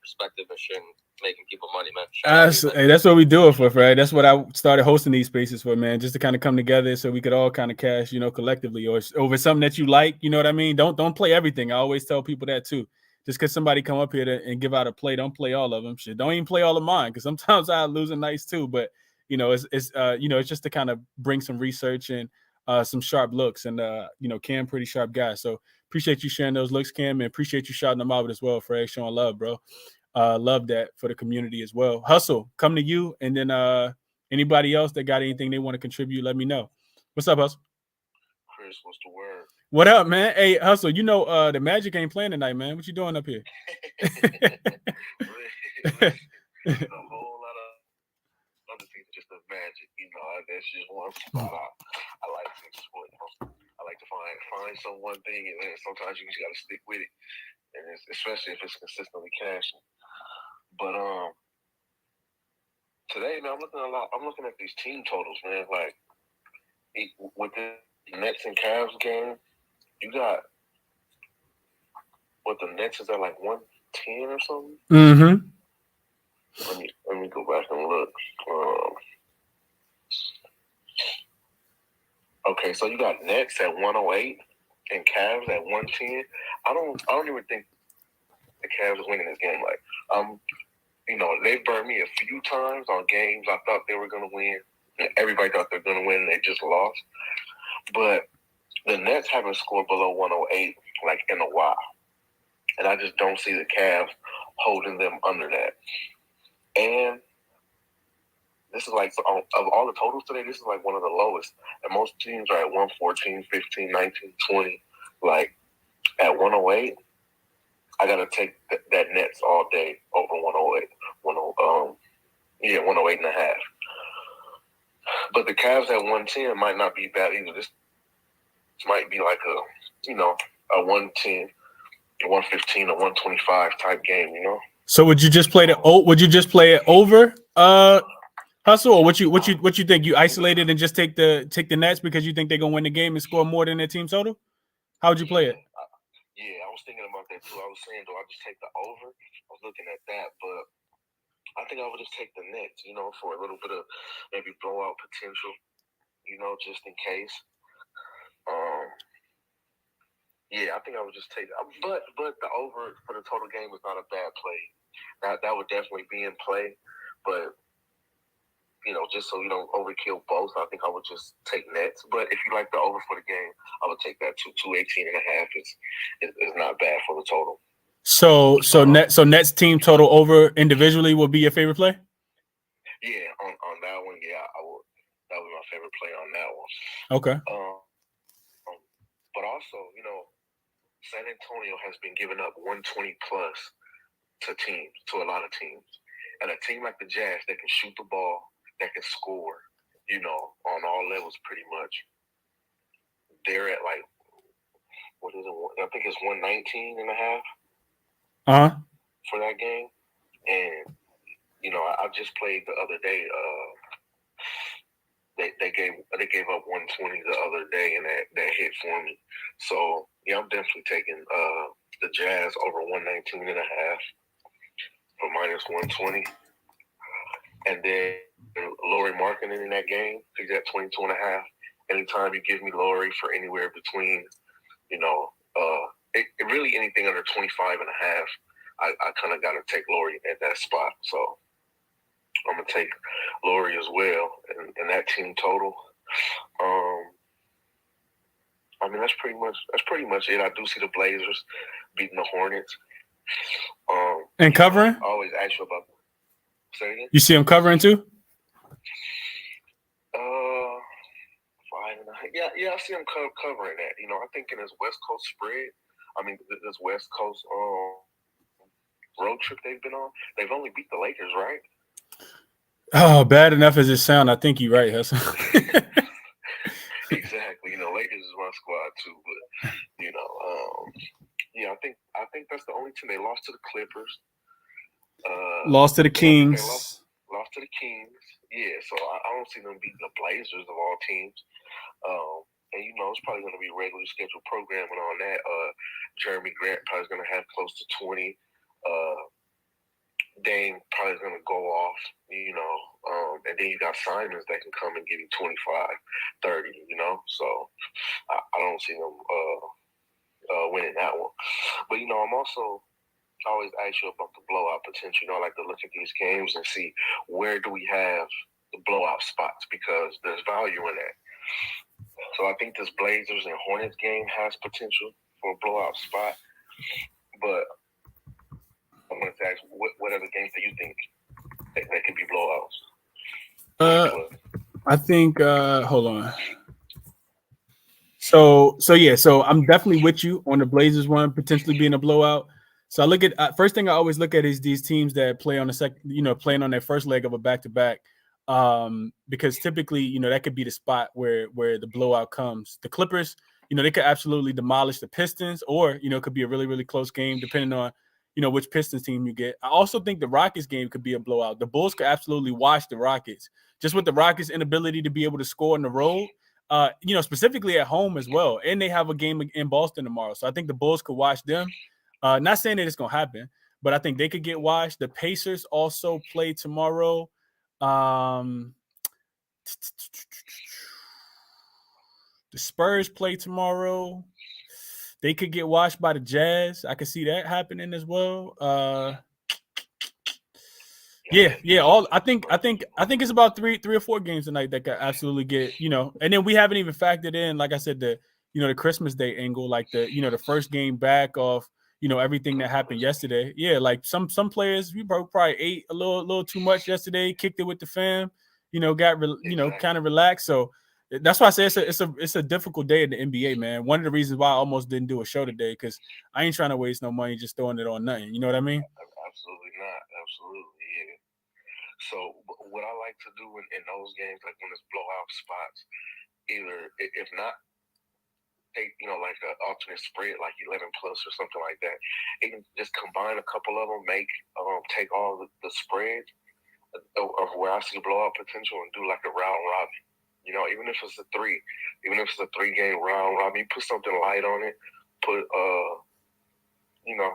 perspective and shit and making people money, man. Shout out to you, man. Hey, that's what we do it for, right? That's what I started hosting these spaces for, man, just to kind of come together so we could all kind of cash, collectively or over something that you like. You know what I mean? Don't play everything. I always tell people that too. Just because somebody come up here and give out a play, don't play all of them. Shit, don't even play all of mine because sometimes I lose a nice too. But it's just to kind of bring some research and some sharp looks. And Cam, pretty sharp guy. So appreciate you sharing those looks, Cam, and appreciate you shouting them out as well, Fred, showing love, bro. Love that for the community as well. Hustle, come to you, and then anybody else that got anything they want to contribute, let me know. What's up, Hustle? Chris, what's the word? What up, man? Hey, Hustle, the Magic ain't playing tonight, man. What you doing up here? A whole lot of other things, just the Magic. That's just one spot I like to exploit. I like to find some one thing, and then sometimes you just got to stick with it, and especially if it's consistently cashing. But today, man, I'm looking at these team totals, man. Like with the Nets and Cavs game, you got what the Nets is at like 110 or something. Mm-hmm. Let me go back and look. Okay, so you got Nets at 108 and Cavs at 110. I don't even think the Cavs is winning this game. Like, they burned me a few times on games I thought they were gonna win. Everybody thought they were gonna win, and they just lost. But the Nets haven't scored below 108 like in a while, and I just don't see the Cavs holding them under that. And this is like, of all the totals today, this is like one of the lowest. And most teams are at 114, 15, 19, 20. Like, at 108, I got to take that Nets all day over 108. 108 and a half. But the Cavs at 110 might not be bad either. This might be like a 110, 115, or 125 type game, So would you just play it over, Hustle, or what you think? You isolated and just take the Nets because you think they're gonna win the game and score more than their team total? How would you play it? Yeah, I was thinking about that too. I was saying, do I just take the over? I was looking at that, but I think I would just take the Nets, for a little bit of maybe blowout potential, just in case. Yeah, I think I would just take that. But the over for the total game is not a bad play. That would definitely be in play, but just so you don't overkill both, I think I would just take Nets. But if you like the over for the game, I would take that to 218 and a half. It's not bad for the total. So Nets team total over individually will be your favorite play? Yeah, on that one, yeah, I would. That would be my favorite play on that one. Okay. But also, San Antonio has been giving up 120 plus to a lot of teams. And a team like the Jazz, they can shoot the ball, that can score, on all levels pretty much. They're at like, what is it? I think it's 119 and a half for that game. And, I just played the other day. They gave up 120 the other day, and that hit for me. So, yeah, I'm definitely taking the Jazz over 119 and a half for minus 120. And then Lauri Markkanen in that game, he's at 22 and a half. Anytime you give me Lauri for anywhere between, really anything under 25 and a half, I kind of got to take Lauri at that spot. So I'm going to take Lauri as well. And that team total, that's pretty much it. I do see the Blazers beating the Hornets. And covering? I always ask you about that. Say again? You see them covering too? 5.5. Yeah, I see them covering that. I think in this West Coast spread, this West Coast road trip they've been on, they've only beat the Lakers, right? Oh, bad enough as it sounds, I think you're right, Hustle. Exactly. Lakers is my squad too, but yeah, I think that's the only team. They lost to the Clippers. Lost to the Kings. Lost to the Kings. Yeah, so I don't see them beating the Blazers of all teams. And, it's probably going to be regularly scheduled programming on that. Jeremy Grant probably going to have close to 20. Dame probably going to go off, and then you got Simons that can come and give you 25, 30, So I don't see them winning that one. But, I'm also always ask you about the blowout potential. I like to look at these games and see where do we have the blowout spots because there's value in that. So I think this Blazers and Hornets game has potential for a blowout spot. But I'm going to ask, what other games do you think that could be blowouts? I think. Hold on. So I'm definitely with you on the Blazers one potentially being a blowout. So I look at first thing I always look at is these teams that play on the second, playing on their first leg of a back-to-back. Because typically, that could be the spot where the blowout comes. The Clippers, they could absolutely demolish the Pistons, or it could be a really, really close game depending on which Pistons team you get. I also think the Rockets game could be a blowout. The Bulls could absolutely wash the Rockets, just with the Rockets' inability to be able to score on the road. Specifically at home as well, and they have a game in Boston tomorrow, so I think the Bulls could wash them. Not saying that it's gonna happen, but I think they could get washed. The Pacers also play tomorrow. The Spurs play tomorrow. They could get washed by the Jazz. I could see that happening as well. Yeah. I think it's about three or four games tonight that could absolutely get, and then we haven't even factored in, like I said, the Christmas Day angle, like the first game back off, everything that happened yesterday. Yeah, like some players we probably ate a little too much yesterday, kicked it with the fam, got kind of relaxed. So that's why I say it's a difficult day in the NBA, man. One of the reasons why I almost didn't do a show today, because I ain't trying to waste no money just throwing it on nothing. You know what I mean? Absolutely not. Absolutely, yeah. So what I like to do in those games, like when it's blowout spots, either if not take like an alternate spread, like 11 plus or something like that, even just combine a couple of them, take all the spreads of where I see blowout potential and do like a round robin. Even if it's a 3-game round robin, you put something light on it, put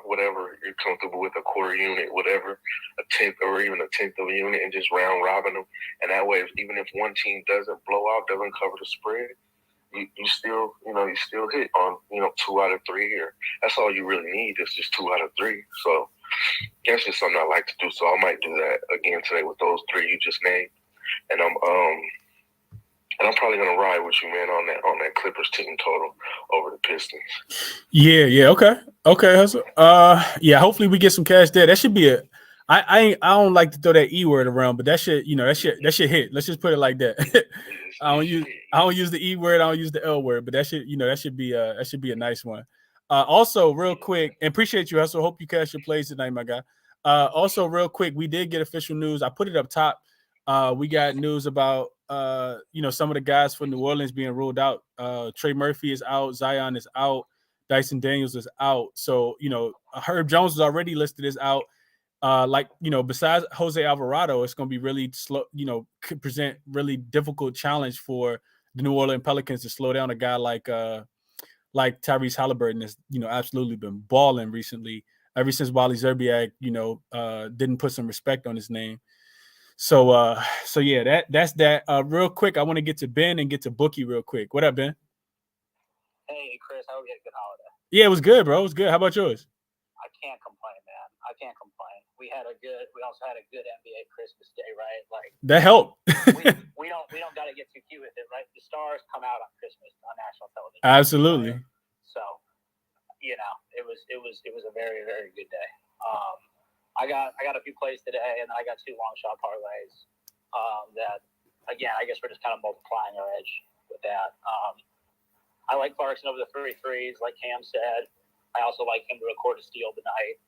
whatever you're comfortable with, a quarter unit, whatever, a tenth or even a tenth of a unit, and just round robin them. And that way, even if one team doesn't blow out, doesn't cover the spread, you still hit on 2 out of 3 here. That's all you really need is just 2 out of 3. So that's just something I like to do. So I might do that again today with those 3 you just named, and I'm probably gonna ride with you, man, on that Clippers team total over the Pistons. Yeah. Okay. Yeah. Hopefully we get some cash there. That should be a. I don't like to throw that E word around, but that should hit. Let's just put it like that. I don't use the E word. I don't use the L word, but that should be a nice one. Also, real quick, and appreciate you, Hustle. Hope you cash your plays tonight, my guy. Also, real quick, we did get official news. I put it up top. We got news about some of the guys for New Orleans being ruled out. Trey Murphy is out. Zion is out. Dyson Daniels is out. So, Herb Jones is already listed as out. Besides Jose Alvarado, it's going to be really slow, could present really difficult challenge for the New Orleans Pelicans to slow down a guy like Tyrese Halliburton has, absolutely been balling recently, ever since Wally Zerbiak, didn't put some respect on his name. So yeah, that's that. Real quick, I want to get to Ben and get to Bookie real quick. What up, Ben? Hey, Chris, I hope you had a good holiday. Yeah, it was good, bro. It was good. How about yours? I can't complain, man. I can't complain. We also had a good NBA Christmas day, right? Like that helped. we don't got to get too cute with it, right? The stars come out on Christmas on national television. Absolutely. Right? So, it was a very, very good day. I got a few plays today, and then I got 2 long shot parlays. That again, I guess we're just kind of multiplying our edge with that. I like Clarkson over the 3 threes, like Cam said. I also like him to record a steal tonight.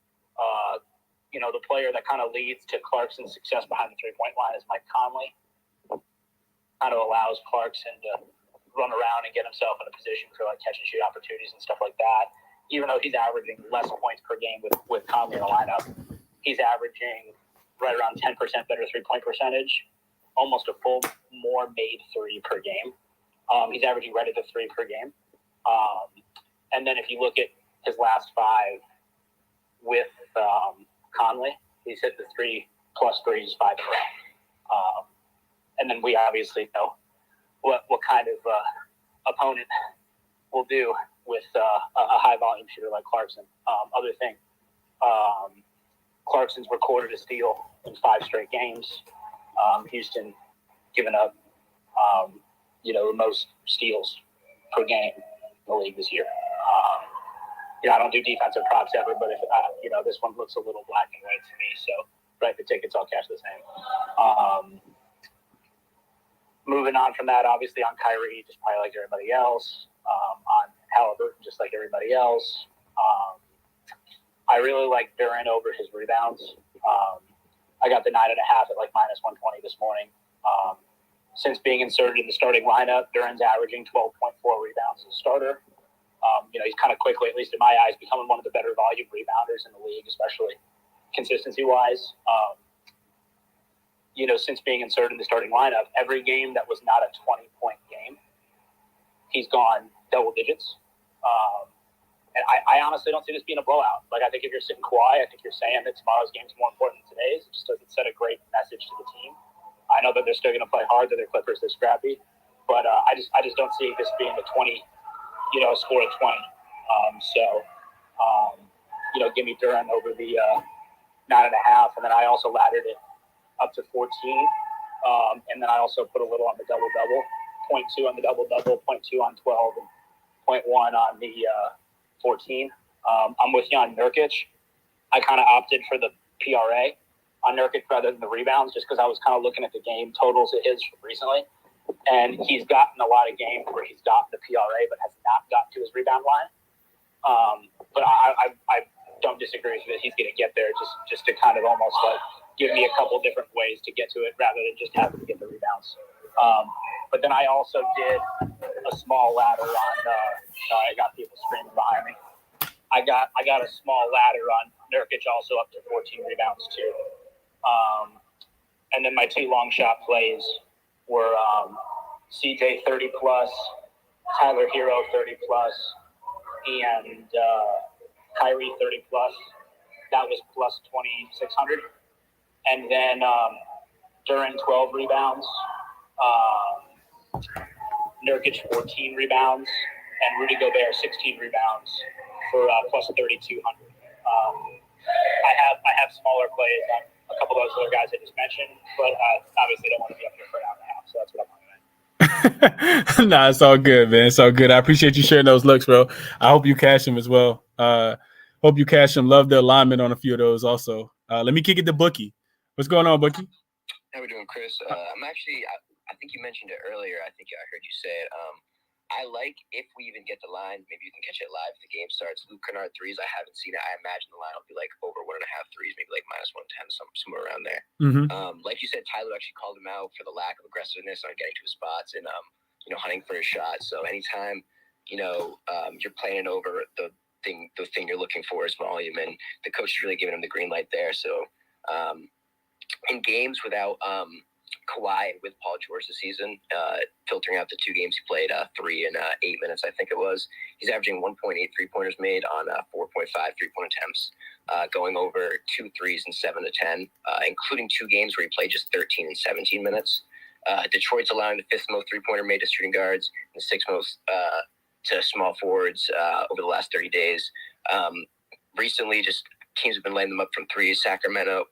The player that kind of leads to Clarkson's success behind the 3-point line is Mike Conley. Kind of allows Clarkson to run around and get himself in a position for like catch and shoot opportunities and stuff like that. Even though he's averaging less points per game with Conley in the lineup, he's averaging right around 10% better 3-point percentage, almost a full more made 3 per game. He's averaging right at the 3 per game. And then if you look at his last 5 with Conley, he's hit the 3+ threes 5 in a row. And then we obviously know what kind of opponent will do with a high volume shooter like Clarkson. Other thing, Clarkson's recorded a steal in 5 straight games. Houston giving up, the most steals per game in the league this year. I don't do defensive props ever, but if this one looks a little black and white to me, so write the tickets, I'll cash the same. Moving on from that, obviously on Kyrie, just probably like everybody else. On Halliburton, just like everybody else. I really like Durant over his rebounds. I got the 9.5 at like -120 this morning. Since being inserted in the starting lineup, Durant's averaging 12.4 rebounds as a starter. He's kind of quickly, at least in my eyes, becoming one of the better volume rebounders in the league, especially consistency-wise. Since being inserted in the starting lineup, every game that was not a 20-point game, he's gone double digits. And I honestly don't see this being a blowout. Like, I think if you're sitting Kawhi, I think you're saying that tomorrow's game's more important than today's. It just doesn't send a great message to the team. I know that they're still going to play hard. They're the Clippers. They're scrappy. But I just don't see this being a 20, a score of 20. Give me Durant over the 9.5. And then I also laddered it up to 14. And then I also put a little on the double-double. 0.2 on the double-double, 0.2 on 12, and 0.1 on the 14. I'm with you on Nurkic. I kind of opted for the PRA on Nurkic rather than the rebounds just because I was kind of looking at the game totals of his recently. And he's gotten a lot of games where he's gotten the PRA but has not gotten to his rebound line. But I don't disagree with it. He's going to get there just to kind of almost like give me a couple different ways to get to it rather than just having to get the rebounds. But then I also did a small ladder on. Sorry, I got people screaming behind me. I got a small ladder on Nurkic also up to 14 rebounds too. And then my 2 long shot plays were CJ 30+, Tyler Hero 30+, and Kyrie 30+. That was plus 2,600. And then Durant 12 rebounds. Nurkic 14 rebounds, and Rudy Gobert 16 rebounds for plus 3,200. I have smaller plays on a couple of those other guys I just mentioned, but obviously don't want to be up here for an hour and a half, so that's what I'm on. Nah, it's all good, man. It's all good. I appreciate you sharing those looks, bro. I hope you cash them as well. Hope you cash them. Love the alignment on a few of those also. Let me kick it to Bookie. What's going on, Bookie? How we doing, Chris? I'm actually, I think you mentioned it earlier. I think I heard you say it. I like, if we even get the line, maybe you can catch it live if the game starts. Luke Kennard threes, I haven't seen it. I imagine the line will be like over 1.5 threes, maybe like -110, somewhere around there. Mm-hmm. Like you said, Tyler actually called him out for the lack of aggressiveness on getting to his spots and, hunting for his shot. So anytime, you're playing over the thing you're looking for is volume, and the coach is really giving him the green light there. So in games without Kawhi and with Paul George this season, filtering out the 2 games he played, 3 and 8 minutes, I think it was, he's averaging 1.8 3-pointers made on 4.5 3-point attempts, going over 2 threes and 7 to 10, including 2 games where he played just 13 and 17 minutes. Detroit's allowing the 5th most 3-pointer made to shooting guards and the 6th most to small forwards over the last 30 days. Recently, just teams have been laying them up from 3. Sacramento,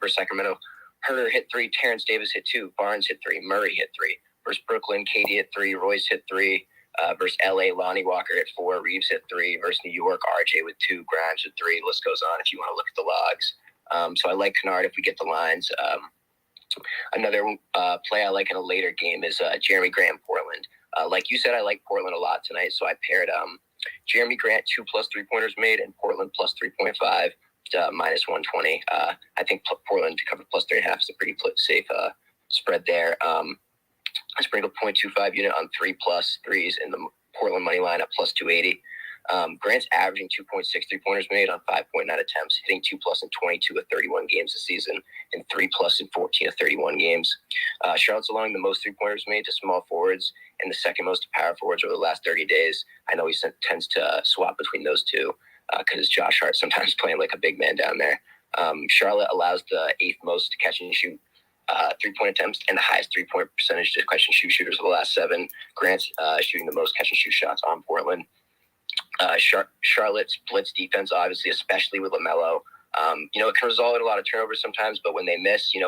Herter hit 3, Terrence Davis hit 2, Barnes hit 3, Murray hit 3. Versus Brooklyn, Katie hit 3, Royce hit 3. Versus LA, Lonnie Walker hit 4, Reeves hit 3. Versus New York, RJ with 2, Grimes with 3. The list goes on if you want to look at the logs. So I like Kennard if we get the lines. Another play I like in a later game is Jeremy Grant, Portland. Like you said, I like Portland a lot tonight, so I paired Jeremy Grant 2+ 3-pointers made and Portland plus 3.5. -120. I think Portland to cover plus 3.5 is a pretty safe spread there. I sprinkled 0.25 unit on 3+ threes in the Portland money line at plus 280. Grant's averaging 2.6 3-pointers made on 5.9 attempts, hitting 2+ in 22 of 31 games this season, and 3+ in 14 of 31 games. Charlotte's allowing the most 3-pointers made to small forwards and the second most to power forwards over the last 30 days. I know he tends to swap between those two because Josh Hart sometimes playing like a big man down there. Charlotte allows the 8th most to catch and shoot 3-point attempts and the highest 3-point percentage to catch and shoot shooters of the last 7. Grant's shooting the most catch and shoot shots on Portland. Charlotte's blitz defense, obviously, especially with LaMelo. It can result in a lot of turnovers sometimes, but when they miss, it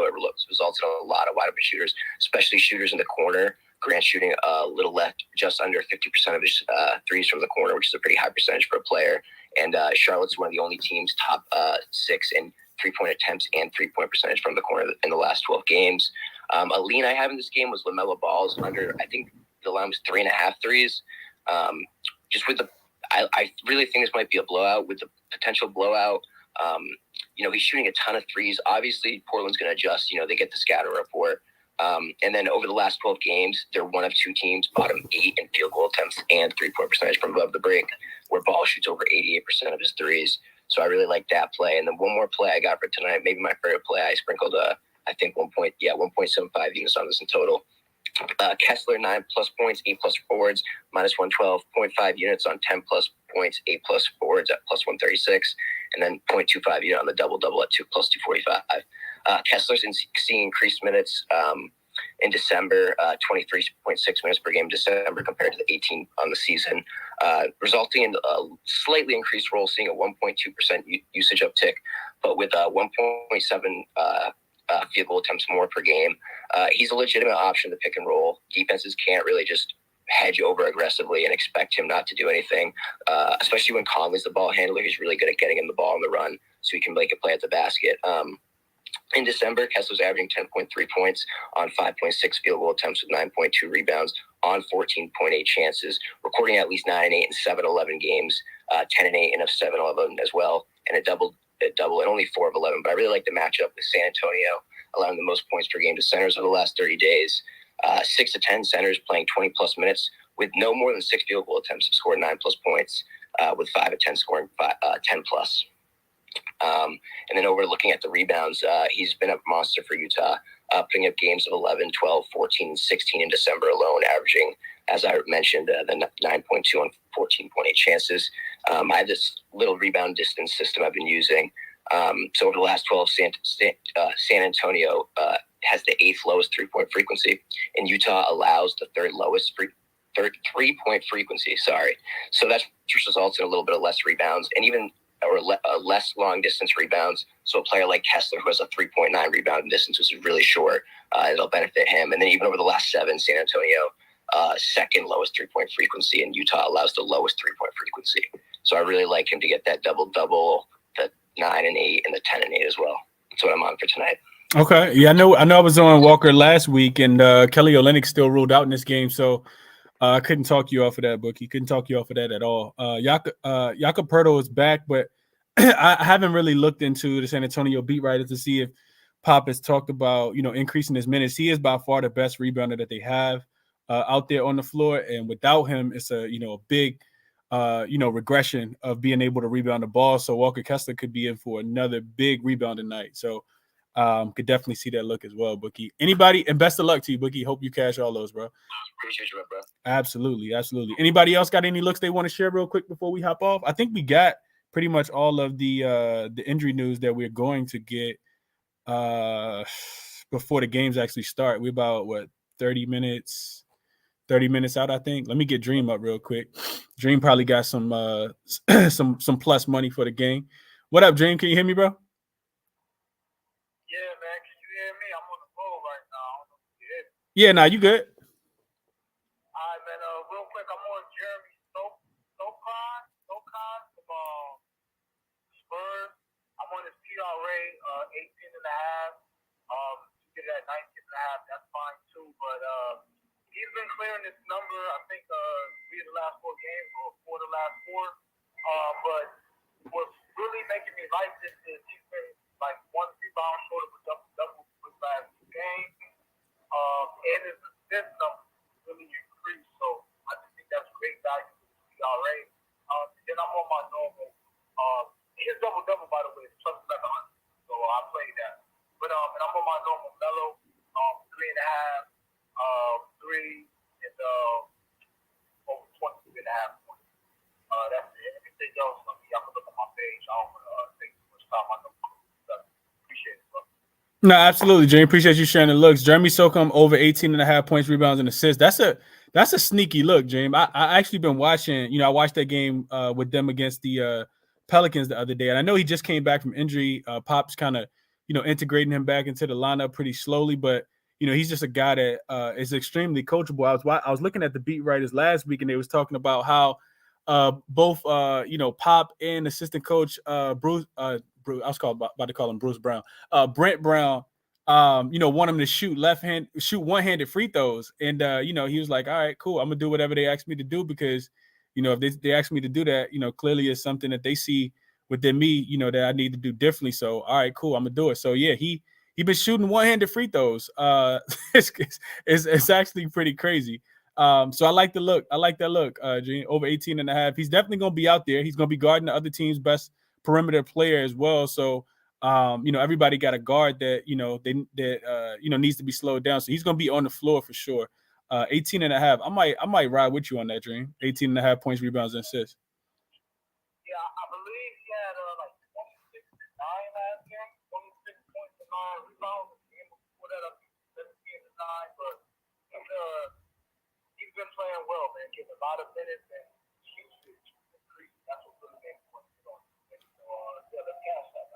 results in a lot of wide open shooters, especially shooters in the corner. Grant's shooting a little left, just under 50% of his threes from the corner, which is a pretty high percentage for a player. And Charlotte's one of the only teams top 6 in 3-point attempts and 3-point percentage from the corner in the last 12 games. A lean I have in this game was LaMelo Ball's under, I think the line was 3.5 threes. Just with I really think this might be a blowout with the potential blowout. He's shooting a ton of threes. Obviously, Portland's going to adjust. They get the scatter report. And then over the last 12 games, they're one of 2 teams, bottom 8 in field goal attempts and 3-point percentage from above the break, where Ball shoots over 88% of his threes. So I really like that play. And then one more play I got for tonight, maybe my favorite play. I sprinkled, 1.75 units on this in total. Kessler, 9+ points, 8+ forwards, -112.5 units on 10+ points, 8+ forwards at +136, and then 0.25 unit on the double-double at 2+245. Kessler's seeing increased minutes in December, 23.6 minutes per game in December compared to the 18 on the season, resulting in a slightly increased role, seeing a 1.2% usage uptick, but with 1.7 field goal attempts more per game. He's a legitimate option to pick and roll. Defenses can't really just hedge over aggressively and expect him not to do anything, especially when Conley's the ball handler. He's really good at getting him the ball on the run so he can make a play at the basket. In December, Kessler's averaging 10.3 points on 5.6 field goal attempts with 9.2 rebounds on 14.8 chances, recording at least 9-8 in 7-11 games, 10-8 in 7-11 as well, and a double and only 4 of 11. But I really like the matchup with San Antonio, allowing the most points per game to centers over the last 30 days. 6 to 10 centers playing 20+ minutes with no more than 6 field goal attempts have scored 9+ points, with 5 of 10 scoring 10+. And then looking at the rebounds, he's been a monster for Utah, putting up games of 11, 12, 14, and 16 in December alone, averaging, as I mentioned, the 9.2 on 14.8 chances. I have this little rebound distance system I've been using. So over the last 12, San Antonio has the 8th lowest 3-point frequency, and Utah allows the 3rd lowest 3-point frequency. So that results in a little bit of less rebounds and even less long distance rebounds. So a player like Kessler, who has a 3.9 rebound distance, which is really short, it'll benefit him. And then even over the last 7, San Antonio, 2nd lowest 3-point frequency, and Utah allows the lowest 3-point frequency. So I really like him to get that double-double, the 9 and 8, and the 10 and 8 as well. That's what I'm on for tonight. Okay. Yeah, I know I was on Walker last week, and Kelly Olynyk's still ruled out in this game, so I couldn't talk you off of that, Bookie. Couldn't talk you off of that at all. Jakob Poeltl is back, but I haven't really looked into the San Antonio beat writers to see if Pop has talked about, increasing his minutes. He is by far the best rebounder that they have out there on the floor, and without him, it's a big regression of being able to rebound the ball. So Walker Kessler could be in for another big rebound tonight. So could definitely see that look as well, Bookie. Anybody, and best of luck to you, Bookie. Hope you cash all those, bro. Appreciate you, bro. Absolutely. Anybody else got any looks they want to share real quick before we hop off? I think we got pretty much all of the injury news that we're going to get before the games actually start. We're about 30 minutes out, I think. Let me get Dream up real quick. Dream probably got some some plus money for the game. What up, Dream? Can you hear me, bro? Yeah, man. Can you hear me? I'm on the phone right now. I don't know if you hear me. Yeah, nah, you good. All right, man. Real quick, I'm on Jeremy Socon from Spurs. I'm on his PRA, 18.5. You get it at 19.5. That's fine too. But he's been clearing this number. I think 3 of the last 4 games or 4 of the last 4. But what's really making me like this is he's been like 1 rebound short of a double for the last 2 games. And his assist number really increased. So I just think that's great value for the PRA. my normal mellow, 3.5, 3, and over 23.5 points. That's it. Everything else, y'all can look on my page. I don't want to take too much time. I know. Appreciate it, bro. No, absolutely, Jeremy. Appreciate you sharing the looks. Jeremy Socum over 18.5 points, rebounds, and assists. That's a sneaky look, Jeremy. I actually been watching, I watched that game with them against the Pelicans the other day. And I know he just came back from injury. Pop's kind of, integrating him back into the lineup pretty slowly, but he's just a guy that is extremely coachable. I was looking at the beat writers last week, and they was talking about how both Pop and assistant coach Bruce I was about to call him Bruce Brown, Brent Brown, want him to shoot one-handed free throws, and he was like, all right, cool, I'm gonna do whatever they ask me to do, because if they ask me to do that, clearly it's something that they see within me, that I need to do differently. So all right, cool, I'm gonna do it. So yeah, he been shooting one-handed free throws. It's actually pretty crazy. So I like the look. I like that look. Over 18.5. He's definitely going to be out there. He's going to be guarding the other team's best perimeter player as well. So, everybody got a guard that, needs to be slowed down. So he's going to be on the floor for sure. 18.5. I might ride with you on that, Dream. 18.5 points, rebounds, and assists. Yeah, I believe he had like 26 and 9 last game. 26 points and 9 rebounds. The game before that, I think 17 and 9. But he's been playing well, man. Getting a lot of minutes and usage increase. That's what really makes points on. So, let's cash that.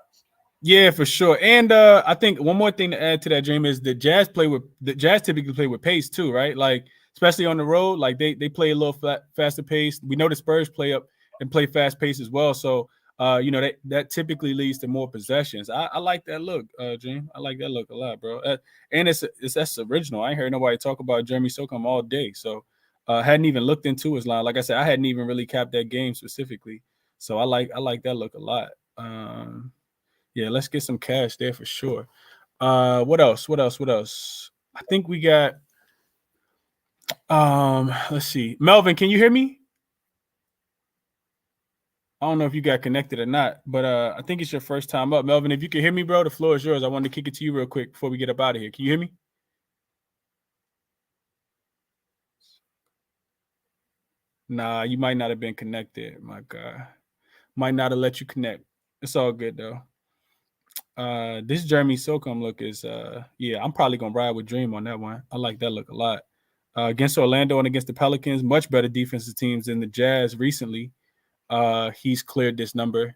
Yeah, for sure. And I think one more thing to add to that, Dream, is the Jazz typically play with pace too, right? Like, especially on the road, like they play a little faster pace. We know the Spurs play fast pace as well. So that typically leads to more possessions. I like that look, Dream. I like that look a lot, bro. And that's original. I ain't heard nobody talk about Jeremy Socum all day. So hadn't even looked into his line. Like I said, I hadn't even really capped that game specifically. So I like that look a lot. Yeah, let's get some cash there for sure. What else? I think we got let's see. Melvin, can you hear me? I don't know if you got connected or not, but I think it's your first time up. Melvin, if you can hear me, bro, the floor is yours. I wanted to kick it to you real quick before we get up out of here. Can you hear me? Nah, you might not have been connected. My God. Might not have let you connect. It's all good though. This Jeremy Socum look is I'm probably gonna ride with Dream on that one. I like that look a lot. Against Orlando and against the Pelicans, much better defensive teams than the Jazz recently. He's cleared this number.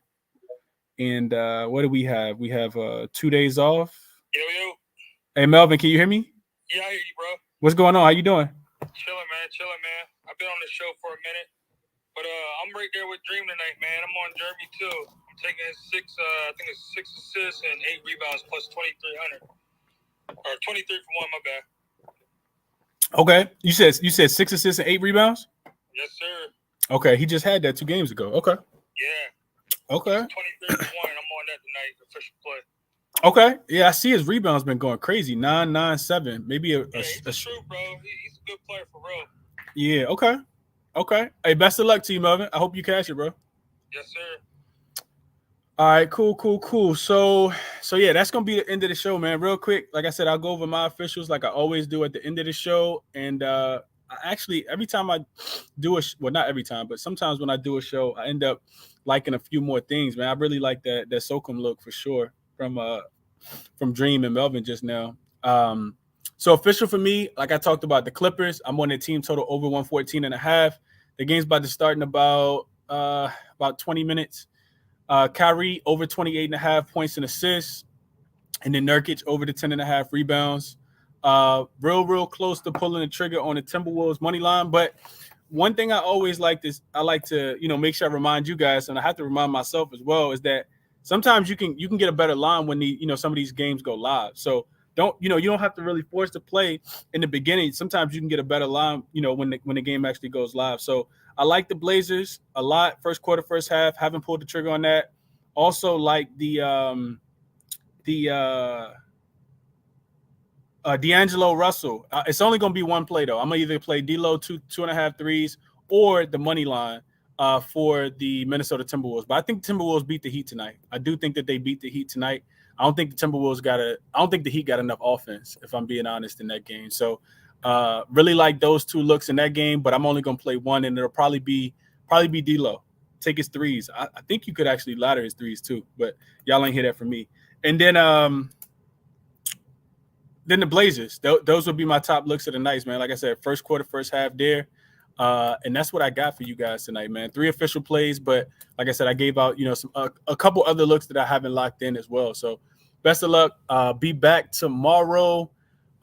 And what do we have? We have 2 days off. Yo. Hey Melvin, can you hear me? Yeah, I hear you, bro. What's going on? How you doing? Chilling, man. I've been on the show for a minute. But I'm right there with Dream tonight, man. I'm on Jeremy too. I'm taking I think it's 6 assists and 8 rebounds plus 2,300. Or 23 for one, my bad. Okay. You said 6 assists and 8 rebounds? Yes, sir. Okay, he just had that 2 games ago. Okay. Yeah. Okay. 23 for one. I'm on that tonight, official play. Okay. Yeah, I see his rebounds been going crazy. 9, 9, 7. Maybe he's the truth, bro. He's a good player for real. Yeah, okay. Hey, best of luck to you, Melvin. I hope you cash it, bro. Yes, sir. All right, cool. So yeah, that's gonna be the end of the show, man. Real quick, like I said, I'll go over my officials like I always do at the end of the show. And I actually, every time I do not every time, but sometimes when I do a show, I end up liking a few more things, man. I really like that Socum look for sure from Dream and Melvin just now. So official for me, like I talked about the Clippers, I'm on the team total over 114.5. The game's about to start in about 20 minutes. Kyrie over 28.5 points and assists, and then Nurkic over the 10.5 rebounds. Real close to pulling the trigger on the Timberwolves money line. But one thing I always like to make sure I remind you guys, and I have to remind myself as well, is that sometimes you can get a better line when some of these games go live. So you don't have to really force the play in the beginning. Sometimes you can get a better line, when the game actually goes live. So I like the Blazers a lot. First quarter, first half. Haven't pulled the trigger on that. Also like the D'Angelo Russell. It's only going to be one play though. I'm gonna either play D'Lo 2.5 threes or the money line for the Minnesota Timberwolves. But I think Timberwolves beat the Heat tonight. I do think that they beat the Heat tonight. I don't think the Heat got enough offense, if I'm being honest, in that game. So really like those two looks in that game, but I'm only going to play one, and it'll probably be D'Lo. Take his threes. I think you could actually ladder his threes too, but y'all ain't hear that from me. And then the Blazers. Those would be my top looks of the night, man. Like I said, first quarter, first half there. And that's what I got for you guys tonight, man. 3 official plays, but like I said, I gave out, some a couple other looks that I haven't locked in as well. So best of luck. Be back tomorrow.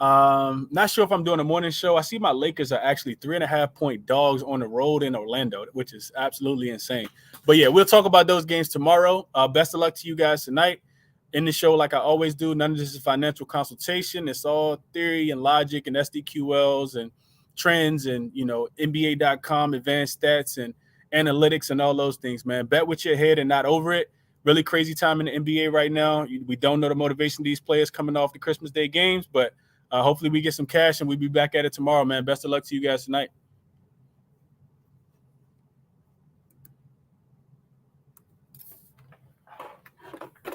Not sure if I'm doing a morning show. I see my Lakers are actually 3.5-point dogs on the road in Orlando, which is absolutely insane. But yeah, we'll talk about those games tomorrow. Best of luck to you guys tonight. In the show, like I always do, none of this is financial consultation. It's all theory and logic and SDQLs and trends and, NBA.com, advanced stats and analytics and all those things, man. Bet with your head and not over it. Really crazy time in the NBA right now. We don't know the motivation of these players coming off the Christmas Day games, but hopefully we get some cash and we'll be back at it tomorrow, man. Best of luck to you guys tonight.